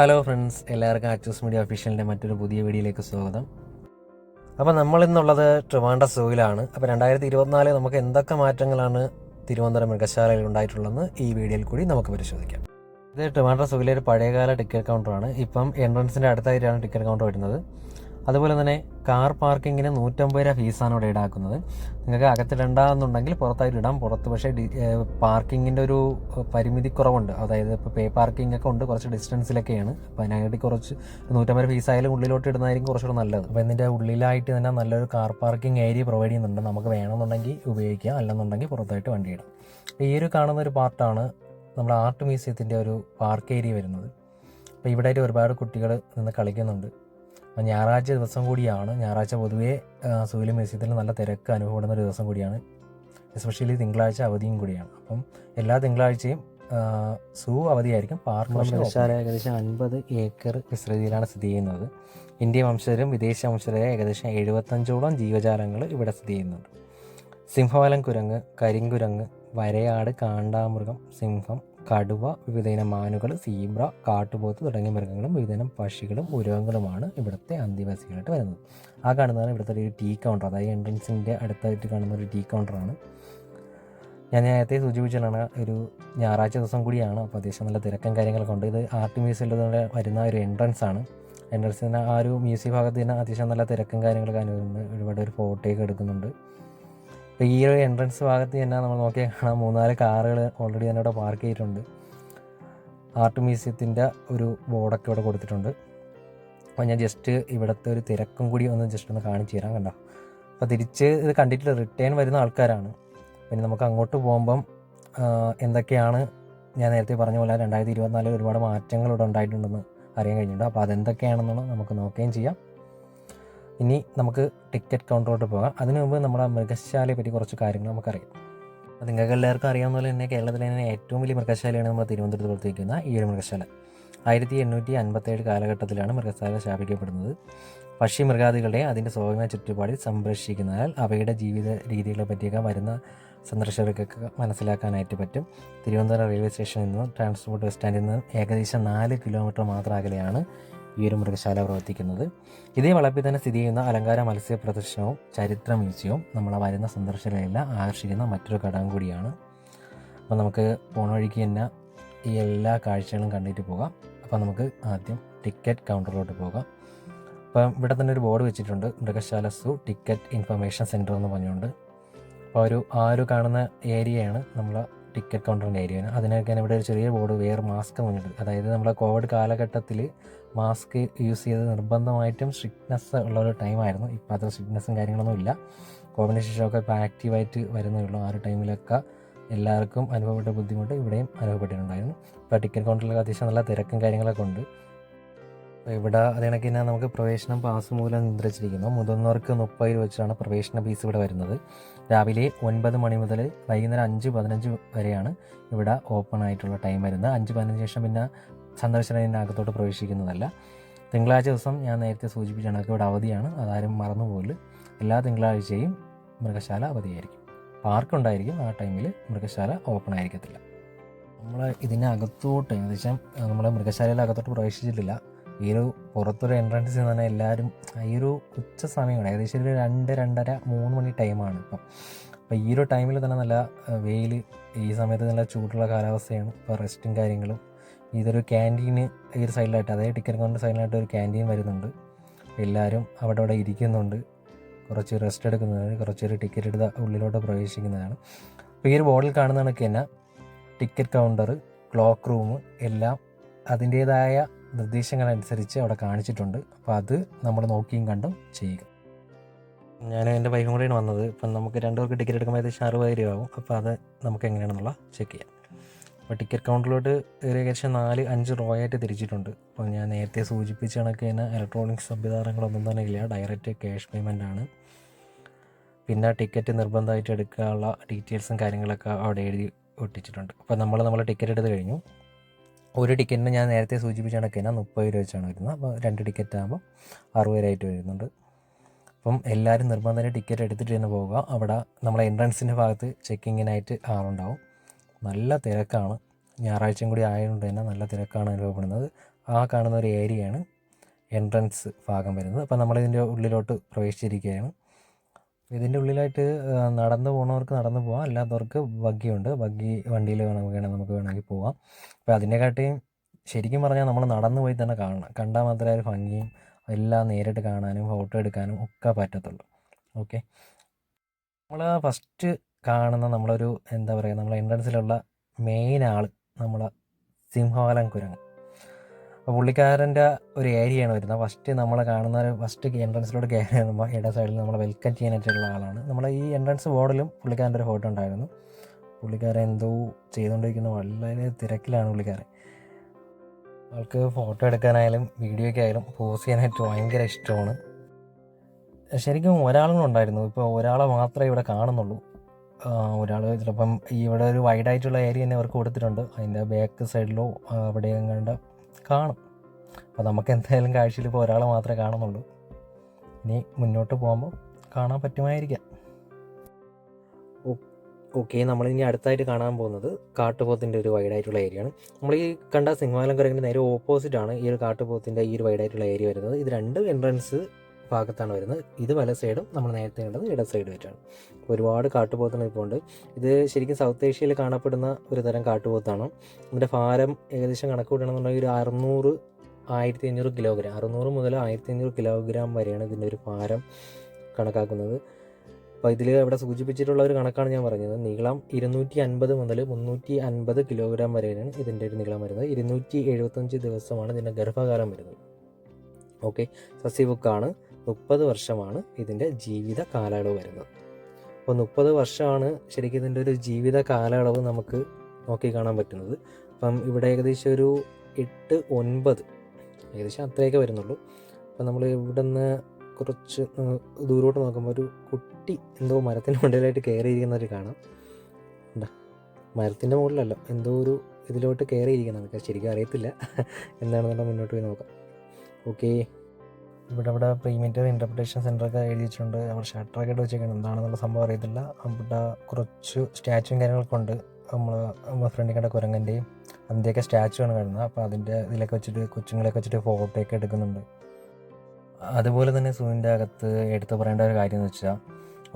Hello friends, എല്ലാവർക്കും actors media ഒഫീഷ്യലിൻ്റെ മറ്റൊരു പുതിയ വീഡിയോയിലേക്ക് സ്വാഗതം. അപ്പോൾ നമ്മളിന്നുള്ളത് ട്രിവാൻഡ്രം സൂവിലാണ്. അപ്പോൾ 2024 നമുക്ക് എന്തൊക്കെ മാറ്റങ്ങളാണ് തിരുവനന്തപുരം മൃഗശാലയിൽ ഉണ്ടായിട്ടുള്ളതെന്ന് ഈ വീഡിയോയിൽ കൂടി നമുക്ക് പരിശോധിക്കാം. ഇത് ട്രിവാൻഡ്രം സൂവിലെ ഒരു പഴയകാല ടിക്കറ്റ് കൗണ്ടറാണ്. ഇപ്പം എൻട്രൻസിൻ്റെ അടുത്തായിട്ടാണ് ടിക്കറ്റ് കൗണ്ടർ വരുന്നത്. അതുപോലെ തന്നെ കാർ പാർക്കിങ്ങിന് 150 രൂപ ഫീസാണ് ഇവിടെ ഈടാക്കുന്നത്. നിങ്ങൾക്ക് അകത്തിടണ്ടെന്നുണ്ടെങ്കിൽ പുറത്തായിട്ട് ഇടാം. പുറത്ത് പക്ഷേ പാർക്കിങ്ങിൻ്റെ ഒരു പരിമിതി കുറവുണ്ട്. അതായത് ഇപ്പോൾ പേ പാർക്കിംഗ് ഒക്കെ ഉണ്ട്, കുറച്ച് ഡിസ്റ്റൻസിലൊക്കെയാണ്. അപ്പോൾ അതിനായിട്ട് കുറച്ച് 150 രൂപ ഫീസ് ആയാലും ഉള്ളിലോട്ട് ഇടുന്നതായിരിക്കും കുറച്ചുകൂടെ നല്ലത്. അപ്പോൾ ഇതിൻ്റെ ഉള്ളിലായിട്ട് തന്നെ നല്ലൊരു കാർ പാർക്കിംഗ് ഏരിയ പ്രൊവൈഡ് ചെയ്യുന്നുണ്ട്. നമുക്ക് വേണമെന്നുണ്ടെങ്കിൽ ഉപയോഗിക്കാം, അല്ലെന്നുണ്ടെങ്കിൽ പുറത്തായിട്ട് വണ്ടി ഇടാം. ഈ ഒരു കാണുന്ന ഒരു പാർട്ടാണ് നമ്മുടെ ആർട്ട് മ്യൂസിയത്തിൻ്റെ ഒരു പാർക്ക് ഏരിയ വരുന്നത്. അപ്പോൾ ഇവിടെയായിട്ട് ഒരുപാട് കുട്ടികൾ നിന്ന് കളിക്കുന്നുണ്ട്. ഞായറാഴ്ച ദിവസം കൂടിയാണ്. ഞായറാഴ്ച പൊതുവേ സൂവിലെ മ്യൂസിയത്തിൽ നല്ല തിരക്ക് അനുഭവപ്പെടുന്ന ഒരു ദിവസം കൂടിയാണ്. എസ്പെഷ്യലി തിങ്കളാഴ്ച അവധിയും കൂടിയാണ്. അപ്പം എല്ലാ തിങ്കളാഴ്ചയും സൂ അവധിയായിരിക്കും. പാർക്ക് മൃഗശാല ഏകദേശം 50 ഏക്കർ വിസ്തൃതിയിലാണ് സ്ഥിതി ചെയ്യുന്നത്. ഇന്ത്യ വംശജരും വിദേശ വംശജരായ ഏകദേശം 75ഓളം ജീവജാലങ്ങൾ ഇവിടെ സ്ഥിതി ചെയ്യുന്നുണ്ട്. സിംഹവാലൻ കുരങ്ങ്, കരിങ്കുരങ്ങ്, വരയാട്, കാണ്ടാമൃഗം, സിംഹം, കടുവ, വിവിധയിനം മാനുകൾ, സീബ്ര, കാട്ടുപോത്ത് തുടങ്ങിയ മൃഗങ്ങളും വിവിധയിനം പക്ഷികളും ഉരകങ്ങളുമാണ് ഇവിടുത്തെ അന്തേവാസികളായിട്ട് വരുന്നത്. ആ കാണുന്നതാണ് ഇവിടുത്തെ ഒരു ടീ കൗണ്ടർ. അതായത് എൻട്രൻസിൻ്റെ അടുത്തായിട്ട് കാണുന്ന ഒരു ടീ കൗണ്ടറാണ്. ഞാൻ നേരത്തെ സൂചിപ്പിച്ചാണ് ഒരു ഞായറാഴ്ച ദിവസം കൂടിയാണ്. അപ്പോൾ അത്യാവശ്യം നല്ല തിരക്കും കാര്യങ്ങളൊക്കെ ഉണ്ട്. ഇത് ആർട്ട് മ്യൂസിയത്തിലൂടെ വരുന്ന ഒരു എൻട്രൻസ് ആണ്. എൻട്രൻസിന് ആ ഒരു മ്യൂസിയം ഭാഗത്ത് തന്നെ അത്യാവശ്യം നല്ല തിരക്കും കാര്യങ്ങളൊക്കെ അനുഭവമുണ്ട്. ഒരുപാട് ഒരു ഫോട്ടോയൊക്കെ എടുക്കുന്നുണ്ട്. അപ്പോൾ ഈ ഒരു എൻട്രൻസ് ഭാഗത്ത് തന്നെ നമ്മൾ നോക്കിയാൽ കാണാം 3-4 കാറുകൾ ഓൾറെഡി തന്നെ ഇവിടെ പാർക്ക് ചെയ്തിട്ടുണ്ട്. ആർട്ട് മ്യൂസിയത്തിൻ്റെ ഒരു ബോർഡൊക്കെ ഇവിടെ കൊടുത്തിട്ടുണ്ട്. അപ്പോൾ ഞാൻ ജസ്റ്റ് ഇവിടുത്തെ ഒരു തിരക്കും കൂടി ഒന്ന് കാണിച്ചു തരാം. കണ്ടോ, അപ്പോൾ തിരിച്ച് ഇത് കണ്ടിട്ട് റിട്ടേൺ വരുന്ന ആൾക്കാരാണ്. പിന്നെ നമുക്ക് അങ്ങോട്ട് പോകുമ്പം എന്തൊക്കെയാണ് ഞാൻ നേരത്തെ പറഞ്ഞ പോലെ 2024 ഒരുപാട് മാറ്റങ്ങൾ ഇവിടെ ഉണ്ടായിട്ടുണ്ടെന്ന് അറിയാൻ കഴിഞ്ഞിട്ടുണ്ട്. അപ്പോൾ അതെന്തൊക്കെയാണെന്നാണ് നമുക്ക് നോക്കുകയും ചെയ്യാം. ഇനി നമുക്ക് ടിക്കറ്റ് കൗണ്ടറിലോട്ട് പോകാം. അതിനു മുമ്പ് നമ്മുടെ മൃഗശാലയെ പറ്റി കുറച്ച് കാര്യങ്ങൾ നമുക്കറിയാം. അപ്പോൾ നിങ്ങൾക്ക് എല്ലാവർക്കും അറിയാവുന്ന പോലെ തന്നെ കേരളത്തിലെ തന്നെ ഏറ്റവും വലിയ മൃഗശാലയാണ് നമ്മൾ തിരുവനന്തപുരത്ത് പ്രവർത്തിക്കുന്ന ഈ ഒരു മൃഗശാല. 1857 കാലഘട്ടത്തിലാണ് മൃഗശാല സ്ഥാപിക്കപ്പെടുന്നത്. പക്ഷി മൃഗാദികളെ അതിൻ്റെ സ്വാഭാവിക ചുറ്റുപാടിൽ സംരക്ഷിക്കുന്നതിനാൽ അവയുടെ ജീവിത രീതികളെ പറ്റിയൊക്കെ വരുന്ന സന്ദർശകർക്കൊക്കെ മനസ്സിലാക്കാനായിട്ട് പറ്റും. തിരുവനന്തപുരം റെയിൽവേ സ്റ്റേഷനിൽ നിന്ന് ട്രാൻസ്പോർട്ട് ബസ് സ്റ്റാൻഡിൽ നിന്ന് ഏകദേശം 4 കിലോമീറ്റർ മാത്രം അകലെയാണ് ഈ ഒരു മൃഗശാല പ്രവർത്തിക്കുന്നത്. ഇതേ വളപ്പിൽ തന്നെ സ്ഥിതി ചെയ്യുന്ന അലങ്കാര മത്സ്യ പ്രദർശനവും ചരിത്ര മ്യൂസിയവും നമ്മളെ വരുന്ന സന്ദർശകരെല്ലാം ആകർഷിക്കുന്ന മറ്റൊരു ഘടകം കൂടിയാണ്. അപ്പോൾ നമുക്ക് പോണ വഴിക്ക് തന്നെ ഈ എല്ലാ കാഴ്ചകളും കണ്ടിട്ട് പോകാം. അപ്പോൾ നമുക്ക് ആദ്യം ടിക്കറ്റ് കൗണ്ടറിലോട്ട് പോകാം. അപ്പം ഇവിടെ തന്നെ ഒരു ബോർഡ് വെച്ചിട്ടുണ്ട്, മൃഗശാല സൂ ടിക്കറ്റ് ഇൻഫർമേഷൻ സെൻറ്റർ എന്ന് പറഞ്ഞുകൊണ്ട്. അപ്പോൾ ആ ഒരു കാണുന്ന ഏരിയയാണ് നമ്മളെ ടിക്കറ്റ് കൗണ്ടറിൻ്റെ ഏരിയയാണ്. അതിനൊക്കെയാണ് ഇവിടെ ഒരു ചെറിയ ബോർഡ് വെയർ മാസ്ക് എന്ന് പറഞ്ഞിട്ട്. അതായത് നമ്മളെ കോവിഡ് കാലഘട്ടത്തിൽ മാസ്ക് യൂസ് ചെയ്ത് നിർബന്ധമായിട്ടും സ്ട്രിക്ട്നെസ് ഉള്ള ഒരു ടൈമായിരുന്നു. ഇപ്പോൾ അത്ര സ്ട്രിക്ട്നെസ്സും കാര്യങ്ങളൊന്നും ഇല്ല. കോവിഡിന് ശേഷമൊക്കെ ഇപ്പോൾ ആക്റ്റീവായിട്ട് വരുന്നേ ഉള്ളൂ. ആ ഒരു ടൈമിലൊക്കെ എല്ലാവർക്കും അനുഭവപ്പെട്ട ബുദ്ധിമുട്ട് ഇവിടെയും അനുഭവപ്പെട്ടിട്ടുണ്ടായിരുന്നു. ഇപ്പോൾ ടിക്കറ്റ് കൗണ്ടറിലൊക്കെ അത്യാവശ്യം നല്ല തിരക്കും കാര്യങ്ങളൊക്കെ ഉണ്ട്. അപ്പോൾ ഇവിടെ അതിനൊക്കെ തന്നെ നമുക്ക് പ്രവേശനം പാസ് മൂലം നിയന്ത്രിച്ചിരിക്കുന്നു. മുതിർന്നവർക്ക് 30 രൂപ വെച്ചാണ് പ്രവേശന ഫീസ് ഇവിടെ വരുന്നത്. രാവിലെ 9 മണി മുതൽ വൈകുന്നേരം 5:15 വരെയാണ് ഇവിടെ ഓപ്പൺ ആയിട്ടുള്ള ടൈം വരുന്നത്. 5:15 ശേഷം പിന്നെ സന്ദർശനത്തിനകത്തോട്ട് പ്രവേശിക്കുന്നതല്ല. തിങ്കളാഴ്ച ദിവസം ഞാൻ നേരത്തെ സൂചിപ്പിച്ച കണക്ക് ഇവിടെ അവധിയാണ്. അതാരും മറന്നുപോലും. എല്ലാ തിങ്കളാഴ്ചയും മൃഗശാല അവധിയായിരിക്കും. പാർക്കുണ്ടായിരിക്കും. ആ ടൈമിൽ മൃഗശാല ഓപ്പൺ ആയിരിക്കത്തില്ല. നമ്മൾ ഇതിനകത്തോട്ട് ഏകദേശം നമ്മളെ മൃഗശാലയിൽ അകത്തോട്ട് പ്രവേശിച്ചിട്ടില്ല. ഈ ഒരു പുറത്തൊരു എൻട്രൻസിൽ നിന്ന് തന്നെ എല്ലാവരും ഈ ഒരു ഉച്ച സമയമാണ്, ഏകദേശം ഒരു 2, 2:30, 3 മണി ടൈമാണ് ഇപ്പം. അപ്പോൾ ഈ ഒരു ടൈമിൽ തന്നെ നല്ല വെയിൽ, ഈ സമയത്ത് നല്ല ചൂടുള്ള കാലാവസ്ഥയാണ്. ഇപ്പോൾ റെസ്റ്റും കാര്യങ്ങളും. ഇതൊരു ക്യാൻറ്റീന് ഈ ഒരു സൈഡിലായിട്ട്, അതായത് ടിക്കറ്റ് കൗണ്ടർ സൈഡിലായിട്ട് ഒരു ക്യാൻറ്റീൻ വരുന്നുണ്ട്. എല്ലാവരും അവിടെ ഇരിക്കുന്നുണ്ട്, കുറച്ച് റെസ്റ്റ് എടുക്കുന്നതാണ്, കുറച്ചൊരു ടിക്കറ്റ് എടുത്ത് ഉള്ളിലോട്ട് പ്രവേശിക്കുന്നതാണ്. അപ്പോൾ ഈ ഒരു ബോർഡിൽ കാണുന്ന കണക്ക് തന്നെ ടിക്കറ്റ് കൗണ്ടർ, ക്ലോക്ക് റൂം എല്ലാം അതിൻ്റേതായ നിർദ്ദേശങ്ങളനുസരിച്ച് അവിടെ കാണിച്ചിട്ടുണ്ട്. അപ്പോൾ അത് നമ്മൾ നോക്കിയും കണ്ടും ചെയ്യുക. ഞാൻ എൻ്റെ വൈഫും കൂടെയാണ് വന്നത്. ഇപ്പം നമുക്ക് 2 പേർക്ക് ടിക്കറ്റ് എടുക്കുമ്പോൾ ഏകദേശം 60 രൂപ ആവും. അപ്പോൾ അത് നമുക്ക് എങ്ങനെയാണെന്നുള്ള ചെക്ക് ചെയ്യാം. അപ്പോൾ ടിക്കറ്റ് കൗണ്ടറിലോട്ട് ഏകദേശം 4-5 റോയായിട്ട് തിരിച്ചിട്ടുണ്ട്. അപ്പോൾ ഞാൻ നേരത്തെ സൂചിപ്പിച്ച കണക്ക് തന്നെ ഇലക്ട്രോണിക് സംവിധാനങ്ങളൊന്നും തന്നെ ഇല്ല. ഡയറക്റ്റ് ക്യാഷ് പേയ്മെൻ്റ് ആണ്. പിന്നെ ടിക്കറ്റ് നിർബന്ധമായിട്ട് എടുക്കാനുള്ള ഡീറ്റെയിൽസും കാര്യങ്ങളൊക്കെ അവിടെ എഴുതി ഒട്ടിച്ചിട്ടുണ്ട്. അപ്പോൾ നമ്മൾ ടിക്കറ്റ് എടുത്ത് കഴിഞ്ഞു. ഒരു ടിക്കറ്റിന് ഞാൻ നേരത്തെ സൂചിപ്പിച്ച കണക്ക് തന്നെ 30 രൂപ വെച്ചാണ് വരുന്നത്. അപ്പോൾ 2 ടിക്കറ്റ് ആകുമ്പോൾ 60 രൂപയായിട്ട് വരുന്നുണ്ട്. അപ്പം എല്ലാവരും നിർബന്ധമായിട്ട് ടിക്കറ്റ് എടുത്തിട്ട് തന്നെ പോവുക. അവിടെ നമ്മളെ എൻട്രൻസിൻ്റെ ഭാഗത്ത് ചെക്കിങ്ങിനായിട്ട് ആളുണ്ടാവും. നല്ല തിരക്കാണ്. ഞായറാഴ്ചയും കൂടി ആയതുകൊണ്ട് തന്നെ നല്ല തിരക്കാണ് അനുഭവപ്പെടുന്നത്. ആ കാണുന്ന ഒരു ഏരിയയാണ് എൻട്രൻസ് ഭാഗം വരുന്നത്. അപ്പോൾ നമ്മളിതിൻ്റെ ഉള്ളിലോട്ട് പ്രവേശിച്ചിരിക്കുകയാണ്. ഇതിൻ്റെ ഉള്ളിലായിട്ട് നടന്നു പോകുന്നവർക്ക് നടന്നു പോകാം, അല്ലാത്തവർക്ക് ബഗ്ഗിയുണ്ട്. ബഗ്ഗി വണ്ടിയിൽ നമുക്ക് വേണമെങ്കിൽ പോകാം. അപ്പോൾ അതിനെക്കാട്ടിയും ശരിക്കും പറഞ്ഞാൽ നമ്മൾ നടന്നു പോയി തന്നെ കാണണം. കണ്ടാൽ മാത്രമേ ഒരു ഭംഗിയും എല്ലാം നേരിട്ട് കാണാനും ഫോട്ടോ എടുക്കാനും ഒക്കെ പറ്റത്തുള്ളൂ. ഓക്കെ, നമ്മൾ ഫസ്റ്റ് കാണുന്ന നമ്മളൊരു എന്താ പറയുക, നമ്മളെ എൻട്രൻസിലുള്ള മെയിൻ ആൾ നമ്മളെ സിംഹവാലൻ കുരങ്ങ്. അപ്പോൾ പുള്ളിക്കാരൻ്റെ ഒരു ഏരിയയാണ് വരുന്നത്. ഫസ്റ്റ് നമ്മൾ കാണുന്ന ഫസ്റ്റ് എൻട്രൻസിലോട്ട് കയറി വരുമ്പോൾ ഇട സൈഡിൽ നമ്മളെ വെൽക്കം ചെയ്യാനായിട്ടുള്ള ആളാണ്. നമ്മളെ ഈ എൻട്രൻസ് ബോർഡിലും പുള്ളിക്കാരൻ്റെ ഒരു ഫോട്ടോ ഉണ്ടായിരുന്നു. പുള്ളിക്കാരൻ എന്തോ ചെയ്തുകൊണ്ടിരിക്കുന്ന വളരെ തിരക്കിലാണ് പുള്ളിക്കാരൻ. ആൾക്ക് ഫോട്ടോ എടുക്കാനായാലും വീഡിയോയ്ക്കായാലും പോസ് ചെയ്യാനായിട്ട് ഭയങ്കര ഇഷ്ടമാണ്. ശരിക്കും ഒരാളും ഉണ്ടായിരുന്നു, ഇപ്പോൾ ഒരാളെ മാത്രമേ ഇവിടെ കാണുന്നുള്ളൂ. ഒരാൾ ചിലപ്പം ഇവിടെ ഒരു വൈഡായിട്ടുള്ള ഏരിയ തന്നെ അവർക്ക് കൊടുത്തിട്ടുണ്ട്. അതിൻ്റെ ബാക്ക് സൈഡിലോ അവിടെ എങ്ങാണ്ട് കാണും. അപ്പോൾ നമുക്ക് എന്തായാലും കാഴ്ചയിൽ ഇപ്പോൾ ഒരാളെ മാത്രമേ കാണുന്നുള്ളൂ. ഇനി മുന്നോട്ട് പോകുമ്പോൾ കാണാൻ പറ്റുമായിരിക്കാം. ഓക്കെ, നമ്മളിനി അടുത്തായിട്ട് കാണാൻ പോകുന്നത് കാട്ടുപോത്തിൻ്റെ ഒരു വൈഡായിട്ടുള്ള ഏരിയയാണ്. നമ്മൾ ഈ കണ്ട സിംഹവാലൻ കുരങ്ങിൻ്റെ നേരെ ഓപ്പോസിറ്റാണ് ഈ ഒരു കാട്ടുപോത്തിൻ്റെ ഈ ഒരു വൈഡായിട്ടുള്ള ഏരിയ വരുന്നത്. ഇത് രണ്ട് എൻട്രൻസ് ഭാഗത്താണ് വരുന്നത്. ഇത് വല സൈഡും നമ്മൾ നേരത്തെ കണ്ടത് ഇട സൈഡ് വെച്ചാണ്. ഒരുപാട് കാട്ടുപോത്തുകൾ ഇപ്പോൾ ഉണ്ട്. ഇത് ശരിക്കും സൗത്ത് ഏഷ്യയിൽ കാണപ്പെടുന്ന ഒരു തരം കാട്ടുപോത്താണ്. ഇതിൻ്റെ ഭാരം ഏകദേശം കണക്ക് കൂട്ടണമെന്നുണ്ടെങ്കിൽ ഒരു 600-1500 കിലോഗ്രാം, 600 മുതൽ 1500 കിലോഗ്രാം വരെയാണ് ഇതിൻ്റെ ഒരു ഭാരം കണക്കാക്കുന്നത്. അപ്പോൾ ഇതിൽ അവിടെ സൂചിപ്പിച്ചിട്ടുള്ള ഒരു കണക്കാണ് ഞാൻ പറഞ്ഞത്. നീളം 250 മുതൽ 350 കിലോഗ്രാം വരെയാണ് ഇതിൻ്റെ ഒരു നീളം വരുന്നത്. 275 ദിവസമാണ് ഇതിൻ്റെ ഗർഭകാലം വരുന്നത്. ഓക്കെ, സസ്യബുക്കാണ്. 30 വർഷമാണ് ഇതിൻ്റെ ജീവിത കാലയളവ് വരുന്നത്. അപ്പോൾ 30 വർഷമാണ് ശരിക്കും ഇതിൻ്റെ ഒരു ജീവിത കാലയളവ് നമുക്ക് നോക്കി കാണാൻ പറ്റുന്നത്. അപ്പം ഇവിടെ ഏകദേശം ഒരു 8-9 ഏകദേശം അത്രയൊക്കെ വരുന്നുള്ളൂ. അപ്പം നമ്മൾ ഇവിടെ നിന്ന് കുറച്ച് ദൂരോട്ട് നോക്കുമ്പോൾ ഒരു കുട്ടി എന്തോ മരത്തിൻ്റെ മുകളിലായിട്ട് കയറിയിരിക്കുന്നവർ കാണാം. എന്താ മരത്തിൻ്റെ മുകളിലല്ല, എന്തോ ഒരു ഇതിലോട്ട് കയറിയിരിക്കുന്നത് നമുക്ക് ശരിക്കും അറിയത്തില്ല എന്താണെന്നുള്ള. മുന്നോട്ട് പോയി നോക്കാം. ഓക്കെ, ഇവിടെ പ്രീമിയർ ഇൻ്റർപ്രിട്ടേഷൻ സെൻ്ററൊക്കെ എഴുതി വെച്ചിട്ടുണ്ട്. അവിടെ ഷട്ടറൊക്കെ ഇട്ട് വെച്ചേക്കണം, എന്താണെന്നുള്ള സംഭവം അറിയത്തില്ല. അവിടെ കുറച്ച് സ്റ്റാച്ചുവും കാര്യങ്ങളൊക്കെ ഉണ്ട്. നമ്മൾ ഫ്രണ്ടിൽ കണ്ട കുരങ്ങൻ്റെയും അതിൻ്റെയൊക്കെ സ്റ്റാച്ചു ആണ് കാണുന്നത്. അപ്പോൾ അതിൻ്റെ ഇതിലൊക്കെ വെച്ചിട്ട് കൊച്ചുങ്ങളെയൊക്കെ വെച്ചിട്ട് ഫോട്ടോയൊക്കെ എടുക്കുന്നുണ്ട്. അതുപോലെ തന്നെ സൂവിൻ്റെ അകത്ത് എടുത്ത് പറയേണ്ട ഒരു കാര്യം എന്ന് വെച്ചാൽ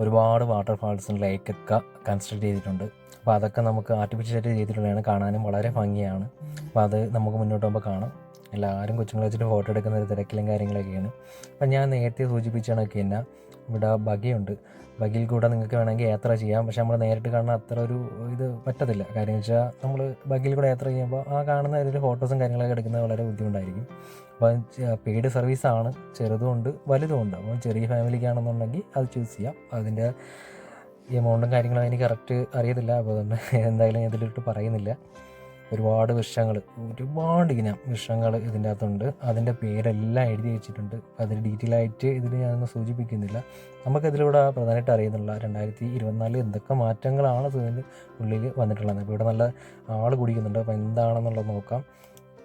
ഒരുപാട് വാട്ടർഫാൾസും ലേക്കൊക്കെ കൺസ്ട്രക്ട് ചെയ്തിട്ടുണ്ട്. അപ്പോൾ അതൊക്കെ നമുക്ക് ആർട്ടിഫിഷ്യലായിട്ട് ചെയ്തിട്ടുള്ളതാണ്, കാണാനും വളരെ ഭംഗിയാണ്. അപ്പോൾ അത് നമുക്ക് മുന്നോട്ട് പോകുമ്പോൾ കാണാം. എല്ലാവരും കൊച്ചുങ്ങളെ വെച്ചിട്ട് ഫോട്ടോ എടുക്കുന്ന ഒരു തിരക്കിലും കാര്യങ്ങളൊക്കെയാണ്. അപ്പം ഞാൻ നേരത്തെ സൂചിപ്പിച്ച കണക്ക് തന്നെ ഇവിടെ ബഗ്ഗിയുണ്ട്. ബഗ്ഗിൽ കൂടെ നിങ്ങൾക്ക് വേണമെങ്കിൽ യാത്ര ചെയ്യാം. പക്ഷെ നമ്മൾ നേരിട്ട് കാണുന്ന അത്ര ഒരു ഇത് പറ്റത്തില്ല. കാര്യം വെച്ചാൽ നമ്മൾ ബഗ്ഗിൽ കൂടെ യാത്ര ചെയ്യുമ്പോൾ ആ കാണുന്ന ഇതിൽ ഫോട്ടോസും കാര്യങ്ങളൊക്കെ എടുക്കുന്നത് വളരെ ബുദ്ധിമുട്ടായിരിക്കും. അപ്പോൾ പെയ്ഡ് സർവീസാണ്, ചെറുതുമുണ്ട് വലുതുമുണ്ട്. അപ്പോൾ ചെറിയ ഫാമിലിക്കാണെന്നുണ്ടെങ്കിൽ അത് ചൂസ് ചെയ്യാം. അതിൻ്റെ എമൗണ്ടും കാര്യങ്ങളും എനിക്ക് കറക്റ്റ് അറിയത്തില്ല. അപ്പോൾ തന്നെ എന്തായാലും ഇതിലിട്ട് പറയുന്നില്ല. ഒരുപാട് ഒരുപാട് ഇനം വൃക്ഷങ്ങൾ ഇതിൻ്റെ അകത്തുണ്ട്. അതിൻ്റെ പേരെല്ലാം എഴുതി വെച്ചിട്ടുണ്ട്. അതിന് ഡീറ്റെയിൽ ആയിട്ട് ഇതിൽ ഞാനൊന്നും സൂചിപ്പിക്കുന്നില്ല. നമുക്കതിലൂടെ പ്രധാനമായിട്ട് അറിയുന്നുള്ള 2024 എന്തൊക്കെ മാറ്റങ്ങളാണ് ഇതിൻ്റെ ഉള്ളിൽ വന്നിട്ടുള്ളത്. അപ്പോൾ ഇവിടെ നല്ല ആൾ കുടിക്കുന്നുണ്ട്. അപ്പോൾ എന്താണെന്നുള്ളത് നോക്കാം.